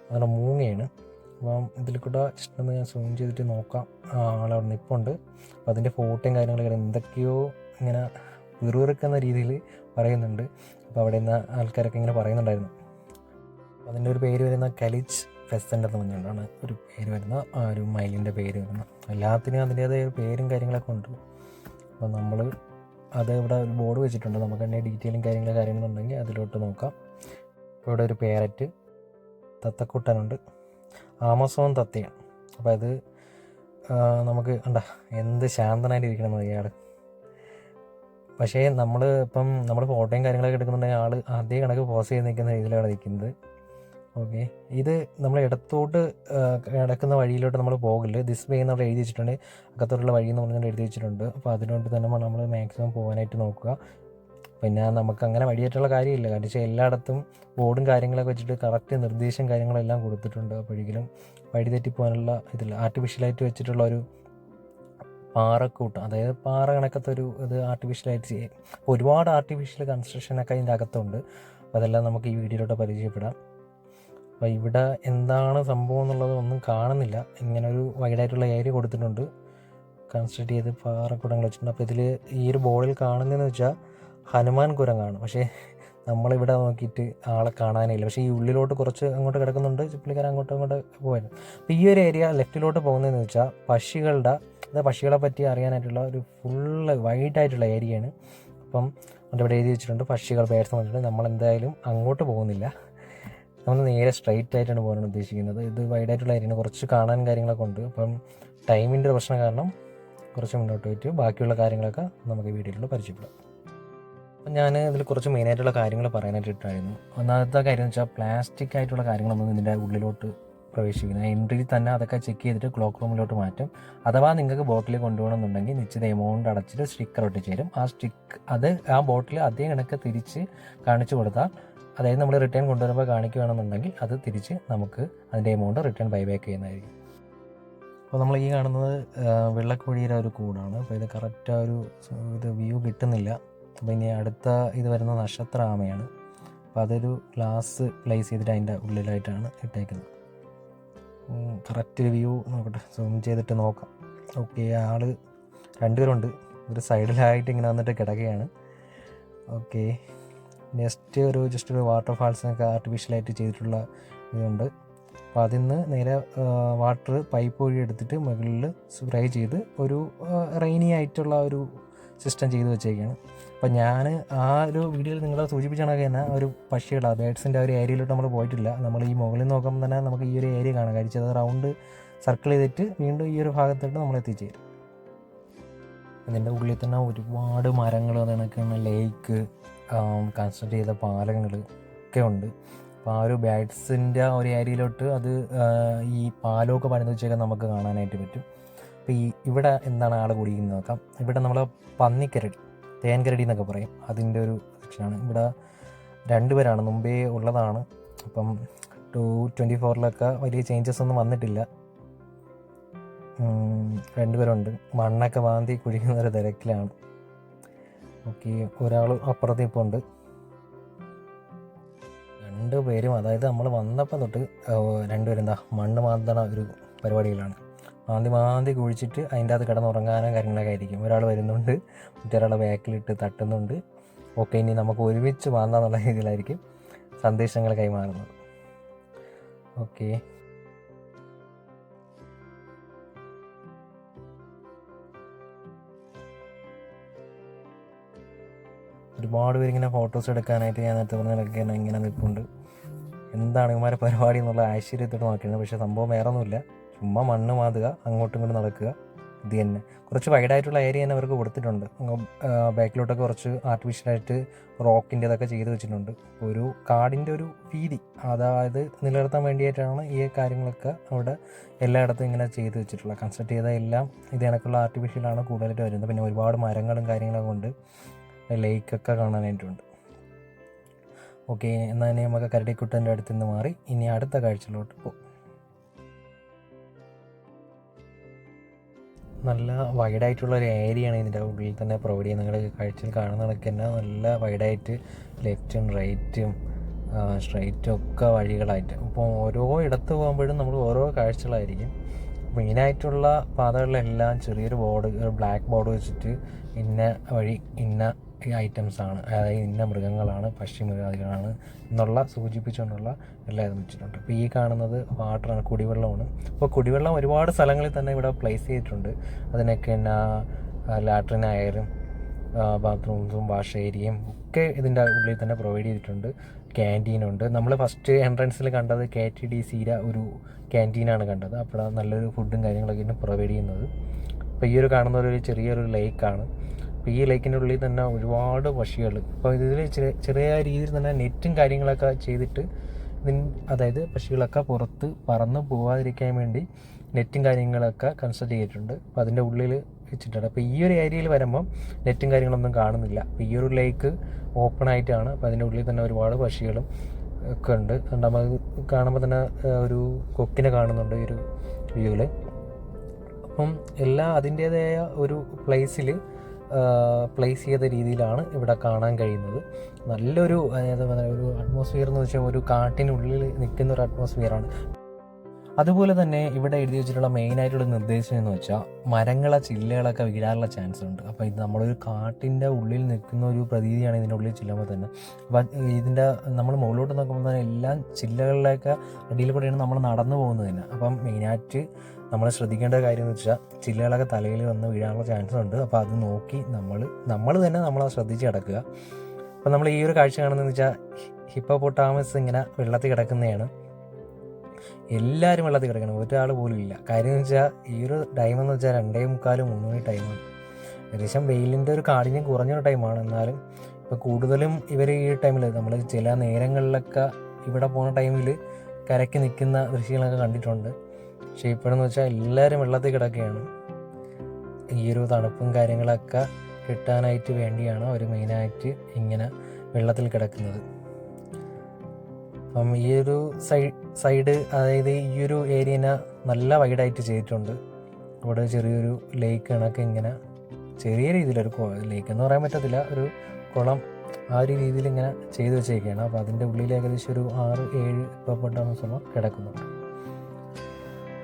അങ്ങനെ മൂങ്ങയാണ്. അപ്പം ഇതിൽ കൂടെ ഇഷ്ടമെന്ന് ഞാൻ സൂം ചെയ്തിട്ട് നോക്കാം. ആളവിടെ നിൽപ്പുണ്ട്. അപ്പോൾ അതിൻ്റെ ഫോട്ടോയും കാര്യങ്ങളൊക്കെ എന്തൊക്കെയോ ഇങ്ങനെ വിറുവിറുക്കുന്ന രീതിയിൽ പറയുന്നുണ്ട്. അപ്പോൾ അവിടെ നിന്ന് ആൾക്കാരൊക്കെ ഇങ്ങനെ പറയുന്നുണ്ടായിരുന്നു. അതിൻ്റെ ഒരു പേര് വരുന്ന കലിച്ച് ഫെസൻ്റ് എന്ന് പറഞ്ഞുകൊണ്ടാണ് ഒരു പേര് വരുന്ന ആ ഒരു മയിലിൻ്റെ പേര് വരുന്നത്. എല്ലാത്തിനും അതിൻ്റേതായ പേരും കാര്യങ്ങളൊക്കെ ഉണ്ട്. അപ്പോൾ നമ്മൾ അത് ഇവിടെ ഒരു ബോർഡ് വെച്ചിട്ടുണ്ട്. നമുക്ക് തന്നെ ഡീറ്റെയിലും കാര്യങ്ങളുണ്ടെങ്കിൽ അതിലോട്ട് നോക്കാം. ഇപ്പോൾ ഇവിടെ ഒരു പേരറ്റ്, തത്തക്കുട്ടനുണ്ട്, ആമസോൺ തത്തയാണ്. അപ്പോൾ അത് നമുക്ക് എന്ത് ശാന്തനായിട്ട് ഇരിക്കണം ഇയാൾ. പക്ഷേ നമ്മൾ ഫോട്ടോയും കാര്യങ്ങളൊക്കെ എടുക്കുന്നുണ്ടെങ്കിൽ ആൾ അതേ കണക്ക് പോസ് ചെയ്ത് നിൽക്കുന്ന രീതിയിലാണ് നിൽക്കുന്നത്. ഓക്കെ, ഇത് നമ്മൾ ഇടത്തോട്ട് കിടക്കുന്ന വഴിയിലോട്ട് നമ്മൾ പോകില്ല. ദിസ് വേ എന്ന് എഴുതി വെച്ചിട്ടുണ്ട്. അകത്തോട്ടുള്ള വഴി എന്ന് പറഞ്ഞുകൊണ്ട് എഴുതി വെച്ചിട്ടുണ്ട്. അപ്പോൾ അതിനോട്ട് തന്നെ നമ്മൾ മാക്സിമം പോകാനായിട്ട് നോക്കുക. പിന്നെ നമുക്ക് അങ്ങനെ വഴിയായിട്ടുള്ള കാര്യമില്ല. കാരണം വെച്ചാൽ എല്ലായിടത്തും ബോർഡും കാര്യങ്ങളൊക്കെ വെച്ചിട്ട് കറക്റ്റ് നിർദ്ദേശം കാര്യങ്ങളെല്ലാം കൊടുത്തിട്ടുണ്ട്. അപ്പോഴെങ്കിലും വഴി തെറ്റിപ്പോകാനുള്ള ഇതില്ല. ആർട്ടിഫിഷ്യലായിട്ട് വെച്ചിട്ടുള്ള ഒരു പാറക്കൂട്ടം, അതായത് പാറ കണക്കത്തെ ഒരു ഇത് ആർട്ടിഫിഷ്യലായിട്ട് ചെയ്യും. ഒരുപാട് ആർട്ടിഫിഷ്യൽ കൺസ്ട്രക്ഷനൊക്കെ അതിൻ്റെ അകത്തുണ്ട്. അപ്പോൾ അതെല്ലാം നമുക്ക് ഈ വീഡിയോയിലോട്ട് പരിചയപ്പെടാം. അപ്പോൾ ഇവിടെ എന്താണ് സംഭവം എന്നുള്ളത് ഒന്നും കാണുന്നില്ല. ഇങ്ങനെ ഒരു വൈഡായിട്ടുള്ള ഏരിയ കൊടുത്തിട്ടുണ്ട്, കൺസ്ട്രക്ട് ചെയ്ത് പാറക്കൂടങ്ങൾ വെച്ചിട്ടുണ്ട്. അപ്പോൾ ഇതിൽ ഈ ഒരു ബോർഡിൽ കാണുന്നതെന്ന് വെച്ചാൽ ഹനുമാൻ കുരങ്ങാണ്. പക്ഷേ നമ്മളിവിടെ നോക്കിയിട്ട് ആളെ കാണാനില്ല. പക്ഷേ ഈ ഉള്ളിലോട്ട് കുറച്ച് അങ്ങോട്ട് കിടക്കുന്നുണ്ട്, പുള്ളിക്കാരൻ അങ്ങോട്ട് പോയത്. അപ്പോൾ ഈ ഒരു ഏരിയ ലെഫ്റ്റിലോട്ട് പോകുന്നതെന്ന് വെച്ചാൽ പക്ഷികളെ പറ്റി അറിയാനായിട്ടുള്ള ഒരു ഫുള്ള് വൈഡായിട്ടുള്ള ഏരിയയാണ്. അപ്പം ഇവിടെ എഴുതി വെച്ചിട്ടുണ്ട് പക്ഷികൾ പേഴ്സ് വന്നിട്ടുണ്ട്. നമ്മളെന്തായാലും അങ്ങോട്ട് പോകുന്നില്ല, നമ്മൾ നേരെ സ്ട്രൈറ്റ് ആയിട്ടാണ് പോകാൻ ഉദ്ദേശിക്കുന്നത്. ഇത് വൈഡായിട്ടുള്ള ഏരിയയാണ്, കുറച്ച് കാണാൻ കാര്യങ്ങളൊക്കെ ഉണ്ട്. അപ്പം ടൈമിൻ്റെ പ്രശ്നം കാരണം കുറച്ച് മുന്നോട്ട് പോയിട്ട് ബാക്കിയുള്ള കാര്യങ്ങളൊക്കെ നമുക്ക് വീഡിയോയിലൂടെ പരിചയപ്പെടാം. അപ്പം ഞാൻ ഇതിൽ കുറച്ച് മെയിനായിട്ടുള്ള കാര്യങ്ങൾ പറയാനായിട്ടായിരുന്നു. ഒന്നാമത്തെ കാര്യം എന്ന് വെച്ചാൽ പ്ലാസ്റ്റിക് ആയിട്ടുള്ള കാര്യങ്ങളൊന്നും ഇതിൻ്റെ ഉള്ളിലോട്ട് പ്രവേശിക്കുന്നത്. എൻട്രിയിൽ തന്നെ അതൊക്കെ ചെക്ക് ചെയ്തിട്ട് ക്ലോക്ക് റൂമിലോട്ട് മാറ്റും. അഥവാ നിങ്ങൾക്ക് ബോട്ടിൽ കൊണ്ടുപോകണമെന്നുണ്ടെങ്കിൽ നിശ്ചിത എമൗണ്ട് അടച്ചിട്ട് സ്റ്റിക്കർ ഒട്ടിച്ചേരും. ആ ബോട്ടിൽ അതേ കണക്ക് തിരിച്ച് കാണിച്ചു കൊടുത്താൽ, അതായത് നമ്മൾ റിട്ടേൺ കൊണ്ടുവരുമ്പോൾ കാണിക്കുകയാണെന്നുണ്ടെങ്കിൽ അത് തിരിച്ച് നമുക്ക് അതിൻ്റെ എമൗണ്ട് റിട്ടേൺ ബൈബാക്ക് ചെയ്യുന്നതായിരിക്കും. അപ്പോൾ നമ്മൾ ഈ കാണുന്നത് വെള്ളക്കോഴിയുടെ ഒരു കൂടാണ്. അപ്പോൾ ഇത് കറക്റ്റ് ഇത് വ്യൂ കിട്ടുന്നില്ല. അപ്പോൾ ഇനി അടുത്ത ഇത് വരുന്ന നക്ഷത്ര ആമയാണ്. അപ്പോൾ അതൊരു ഗ്ലാസ് പ്ലേസ് ചെയ്തിട്ട് അതിൻ്റെ ഉള്ളിലായിട്ടാണ് ഇട്ടേക്കുന്നത്. കറക്റ്റ് വ്യൂ നോക്കട്ടെ, സൂം ചെയ്തിട്ട് നോക്കാം. ഓക്കെ, ആള് രണ്ടുപേരുണ്ട്, ഒരു സൈഡിലായിട്ട് ഇങ്ങനെ വന്നിട്ട് കിടക്കുകയാണ്. ഓക്കെ, ജസ്റ്റ് ഒരു വാട്ടർഫാൾസിനൊക്കെ ആർട്ടിഫിഷ്യലായിട്ട് ചെയ്തിട്ടുള്ള ഇതുണ്ട്. അപ്പോൾ അതിൽ നിന്ന് നേരെ വാട്ടർ പൈപ്പ് വഴി എടുത്തിട്ട് മുകളിൽ സ്പ്രേ ചെയ്ത് ഒരു റെയിനി ആയിട്ടുള്ള ഒരു സിസ്റ്റം ചെയ്ത് വെച്ചേക്കാണ്. അപ്പം ഞാൻ ആ ഒരു വീഡിയോയിൽ നിങ്ങളെ സൂചിപ്പിച്ച കണക്ക് തന്നെ ഒരു പക്ഷികളാണ്, ബേഡ്സിൻ്റെ ഒരു ഏരിയയിലോട്ട് നമ്മൾ പോയിട്ടില്ല. നമ്മൾ ഈ മുകളിൽ നോക്കുമ്പോൾ തന്നെ നമുക്ക് ഈ ഒരു ഏരിയ കാണാൻ കഴിച്ചത്. അത് റൗണ്ട് സർക്കിൾ ചെയ്തിട്ട് വീണ്ടും ഈ ഒരു ഭാഗത്തോട്ട് നമ്മൾ എത്തിച്ചേരും. ഇതിൻ്റെ ഉള്ളിൽ തന്നെ ഒരുപാട് മരങ്ങൾ, കണക്കാണ് ലേക്ക്, കൺസ്ട്രക്ട് ചെയ്ത പാലങ്ങൾ ഒക്കെ ഉണ്ട്. അപ്പോൾ ആ ഒരു ബേഡ്സിൻ്റെ ഒരു ഏരിയയിലോട്ട് ഈ പാലമൊക്കെ പണിത് വെച്ചൊക്കെ നമുക്ക് കാണാനായിട്ട് പറ്റും. അപ്പോൾ ഇവിടെ എന്താണ് ആൾ കൂടിയിരിക്കുന്നത് നോക്കാം. ഇവിടെ നമ്മൾ പന്നിക്കരടി, തേൻകരടി എന്നൊക്കെ പറയും, അതിൻ്റെ ഒരു സെക്ഷനാണ്. ഇവിടെ 2 പേരാണ്, മുമ്പേ ഉള്ളതാണ്. അപ്പം 224 വലിയ ചേഞ്ചസ് ഒന്നും വന്നിട്ടില്ല. 2 പേരുണ്ട്. മണ്ണൊക്കെ മാന്തി കുഴിക്കുന്ന ഒരു തിരക്കിലാണ്. ഓക്കെ, ഒരാൾ അപ്പുറത്ത് ഇപ്പോൾ ഉണ്ട്. 2 പേരും, അതായത് നമ്മൾ വന്നപ്പോൾ തൊട്ട് 2 പേരും മണ്ണ് മാന്തണ ഒരു പരിപാടികളാണ്. മാന്തി കുഴിച്ചിട്ട് അതിൻ്റെ അത് കിടന്നുറങ്ങാനും കാര്യങ്ങളൊക്കെ ആയിരിക്കും. ഒരാൾ വരുന്നുണ്ട്, മറ്റൊരാളെ ബാക്കിലിട്ട് തട്ടുന്നുണ്ട്. ഓക്കെ, ഇനി നമുക്ക് ഒരുമിച്ച് മാന്താന്നുള്ള രീതിയിലായിരിക്കും സന്ദേശങ്ങൾ കൈമാറുന്നത്. ഓക്കെ, ഒരുപാട് പേരിങ്ങനെ ഫോട്ടോസ് എടുക്കാനായിട്ട് ഞാൻ നേരത്തെ പറഞ്ഞതൊക്കെ ഇങ്ങനെ നിൽപ്പുണ്ട്. എന്താണ് ഇവന്മാരെ പരിപാടി എന്നുള്ള ആശ്ചര്യത്തോട് നോക്കിയത്. പക്ഷേ സംഭവം വേറെ ഒന്നുമില്ല, ചുമ്മാ മണ്ണ് മാതുക, അങ്ങോട്ടും ഇങ്ങോട്ടും നടക്കുക, ഇത് തന്നെ. കുറച്ച് വൈഡായിട്ടുള്ള ഏരിയ തന്നെ അവർക്ക് കൊടുത്തിട്ടുണ്ട്. ബാക്കിലോട്ടൊക്കെ കുറച്ച് ആർട്ടിഫിഷ്യലായിട്ട് റോക്കിൻ്റെതൊക്കെ ചെയ്ത് വെച്ചിട്ടുണ്ട്. ഒരു കാടിൻ്റെ ഒരു വീതി, അതായത് നിലനിർത്താൻ വേണ്ടിയിട്ടാണ് ഈ കാര്യങ്ങളൊക്കെ അവിടെ എല്ലായിടത്തും ഇങ്ങനെ ചെയ്ത് വെച്ചിട്ടുള്ളത്. കൺസ്ട്രക്ട് ചെയ്ത എല്ലാം ഇത് കണക്കുള്ള ആർട്ടിഫിഷ്യലാണ് കൂടുതലായിട്ട് വരുന്നത്. പിന്നെ ഒരുപാട് മരങ്ങളും കാര്യങ്ങളൊക്കെ കൊണ്ട് ലേക്കൊക്കെ കാണാനായിട്ടുണ്ട്. ഓക്കെ, എന്നാൽ നമുക്ക് കരടിക്കുട്ടൻ്റെ അടുത്ത് നിന്ന് മാറി ഇനി അടുത്ത കാഴ്ചയിലോട്ട് പോകും. നല്ല വൈഡായിട്ടുള്ള ഒരു ഏരിയയാണ് ഇതിൻ്റെ ഉള്ളിൽ തന്നെ പ്രൊവൈഡ് ചെയ്യുന്നത്. നിങ്ങൾ കാഴ്ചയിൽ കാണുന്നതൊക്കെ തന്നെ നല്ല വൈഡായിട്ട് ലെഫ്റ്റും റൈറ്റും സ്ട്രൈറ്റും ഒക്കെ വഴികളായിട്ട്. അപ്പോൾ ഓരോ ഇടത്ത് പോകുമ്പോഴും നമ്മൾ ഓരോ കാഴ്ചകളായിരിക്കും. മെയിനായിട്ടുള്ള പാതകളിലെല്ലാം ചെറിയൊരു ബോർഡ്, ഒരു ബ്ലാക്ക് ബോർഡ് വെച്ചിട്ട് ഇന്ന വഴി ഇന്ന ഐറ്റംസാണ്, അതായത് ഇന്ന മൃഗങ്ങളാണ്, പക്ഷിമൃഗാദികളാണ് എന്നുള്ള സൂചിപ്പിച്ചുകൊണ്ടുള്ള എല്ലാ ഇതും വെച്ചിട്ടുണ്ട്. അപ്പോൾ ഈ കാണുന്നത് വാട്ടറാണ്, കുടിവെള്ളമാണ്. അപ്പോൾ കുടിവെള്ളം ഒരുപാട് സ്ഥലങ്ങളിൽ തന്നെ ഇവിടെ പ്ലേസ് ചെയ്തിട്ടുണ്ട്. അതിനൊക്കെ എന്നാ ലാട്രിനായാലും ബാത്റൂംസും വാഷ് ഏരിയയും ഒക്കെ ഇതിൻ്റെ ഉള്ളിൽ തന്നെ പ്രൊവൈഡ് ചെയ്തിട്ടുണ്ട്. ക്യാൻറ്റീനുണ്ട്. നമ്മൾ ഫസ്റ്റ് എൻട്രൻസിൽ കണ്ടത് KTDCയുടെ ഒരു ക്യാൻറ്റീനാണ് കണ്ടത്. അപ്പോൾ നല്ലൊരു ഫുഡും കാര്യങ്ങളൊക്കെയാണ് പ്രൊവൈഡ് ചെയ്യുന്നത്. അപ്പോൾ ഈ ഒരു കാണുന്ന ഒരു ചെറിയൊരു ലേക്കാണ്. അപ്പോൾ ഈ ലേക്കിൻ്റെ ഉള്ളിൽ തന്നെ ഒരുപാട് പക്ഷികൾ. അപ്പോൾ ഇതിൽ ചെറിയ രീതിയിൽ തന്നെ നെറ്റും കാര്യങ്ങളൊക്കെ ചെയ്തിട്ട് അതായത് പക്ഷികളൊക്കെ പുറത്ത് പറന്ന് പോകാതിരിക്കാൻ വേണ്ടി നെറ്റും കാര്യങ്ങളൊക്കെ കൺസ്ട്രക്ട് ചെയ്തിട്ടുണ്ട്. അപ്പോൾ അതിൻ്റെ ഉള്ളിൽ വെച്ചിട്ടുണ്ട്. അപ്പോൾ ഈ ഒരു ഏരിയയിൽ വരുമ്പം നെറ്റും കാര്യങ്ങളൊന്നും കാണുന്നില്ല. അപ്പോൾ ഈ ഒരു ലേക്ക് ഓപ്പൺ ആയിട്ടാണ്. അപ്പോൾ അതിൻ്റെ ഉള്ളിൽ തന്നെ ഒരുപാട് പക്ഷികളും ഒക്കെ ഉണ്ട്. നമ്മൾ കാണുമ്പോൾ തന്നെ ഒരു കൊക്കിനെ കാണുന്നുണ്ട് ഈ ഒരു വ്യൂവിൽ. അപ്പം എല്ലാം അതിൻ്റേതായ ഒരു പ്ലേസിൽ പ്ലേസ് ചെയ്ത രീതിയിലാണ് ഇവിടെ കാണാൻ കഴിയുന്നത്. നല്ലൊരു അതായത് ഒരു അറ്റ്മോസ്ഫിയർ എന്ന് വെച്ചാൽ ഒരു കാട്ടിനുള്ളിൽ നിൽക്കുന്ന ഒരു അറ്റ്മോസ്ഫിയറാണ്. അതുപോലെ തന്നെ ഇവിടെ എഴുതി വെച്ചിട്ടുള്ള മെയിനായിട്ടുള്ള നിർദ്ദേശം എന്ന് വെച്ചാൽ മരങ്ങളെ ചില്ലകളൊക്കെ വീഴാനുള്ള ചാൻസ് ഉണ്ട്. അപ്പോൾ ഇത് നമ്മളൊരു കാട്ടിൻ്റെ ഉള്ളിൽ നിൽക്കുന്ന ഒരു പ്രതീതിയാണ് ഇതിൻ്റെ ഉള്ളിൽ ചെല്ലുമ്പോൾ തന്നെ. അപ്പം ഇതിൻ്റെ നമ്മൾ മുകളിലോട്ട് നോക്കുമ്പോൾ തന്നെ എല്ലാം ചില്ലകളിലൊക്കെ അടിയിൽ കൂടെയാണ് നമ്മൾ നടന്നു പോകുന്നത് തന്നെ. അപ്പം മെയിനായിട്ട് നമ്മൾ ശ്രദ്ധിക്കേണ്ട കാര്യം എന്ന് വെച്ചാൽ ചില്ലകളൊക്കെ തലയിൽ വന്ന് വീഴാനുള്ള ചാൻസ് ഉണ്ട്. അപ്പോൾ അത് നോക്കി നമ്മൾ തന്നെ നമ്മളത് ശ്രദ്ധിച്ച് കിടക്കുക. അപ്പം നമ്മൾ ഈ ഒരു കാഴ്ച കാണുന്നതെന്ന് വെച്ചാൽ ഹിപ്പോപ്പൊട്ടാമസ് ഇങ്ങനെ വെള്ളത്തിൽ കിടക്കുന്നതാണ്. എല്ലാവരും വെള്ളത്തിൽ കിടക്കണം, ഒരാൾ പോലും ഇല്ല. കാര്യം എന്ന് വെച്ചാൽ ഈ ഒരു ടൈം എന്ന് വെച്ചാൽ 2:45 3 മണി ടൈമാണ്. ഏകദേശം വെയിലിൻ്റെ ഒരു കാഠിന്യം കുറഞ്ഞൊരു ടൈമാണ്. എന്നാലും ഇപ്പോൾ കൂടുതലും ഇവർ ഈ ടൈമിൽ നമ്മൾ ചില നേരങ്ങളിലൊക്കെ ഇവിടെ പോകുന്ന ടൈമിൽ കരയ്ക്ക് നിൽക്കുന്ന ദൃശ്യങ്ങളൊക്കെ കണ്ടിട്ടുണ്ട്. പക്ഷേ ഇപ്പോഴെന്ന് വെച്ചാൽ എല്ലാവരും വെള്ളത്തിൽ കിടക്കുകയാണ്. ഈ ഒരു തണുപ്പും കാര്യങ്ങളൊക്കെ കിട്ടാനായിട്ട് വേണ്ടിയാണ് അവർ മെയിനായിട്ട് ഇങ്ങനെ വെള്ളത്തിൽ കിടക്കുന്നത്. അപ്പം ഈ ഒരു സൈഡ് അതായത് ഈ ഒരു ഏരിയനെ നല്ല വൈഡായിട്ട് ചെയ്തിട്ടുണ്ട്. ഇവിടെ ചെറിയൊരു ലേക്ക് കണക്ക് ഇങ്ങനെ ചെറിയ രീതിയിലൊരു ലേക്ക് എന്ന് പറയാൻ പറ്റത്തില്ല, ഒരു കുളം ആ ഒരു രീതിയിൽ ഇങ്ങനെ ചെയ്തു വെച്ചേക്കുകയാണ്. അപ്പോൾ അതിൻ്റെ ഉള്ളിൽ ഏകദേശം ഒരു 6-7 ഹിപ്പോപ്പൊട്ടാമസ് കിടക്കുന്നുണ്ട്.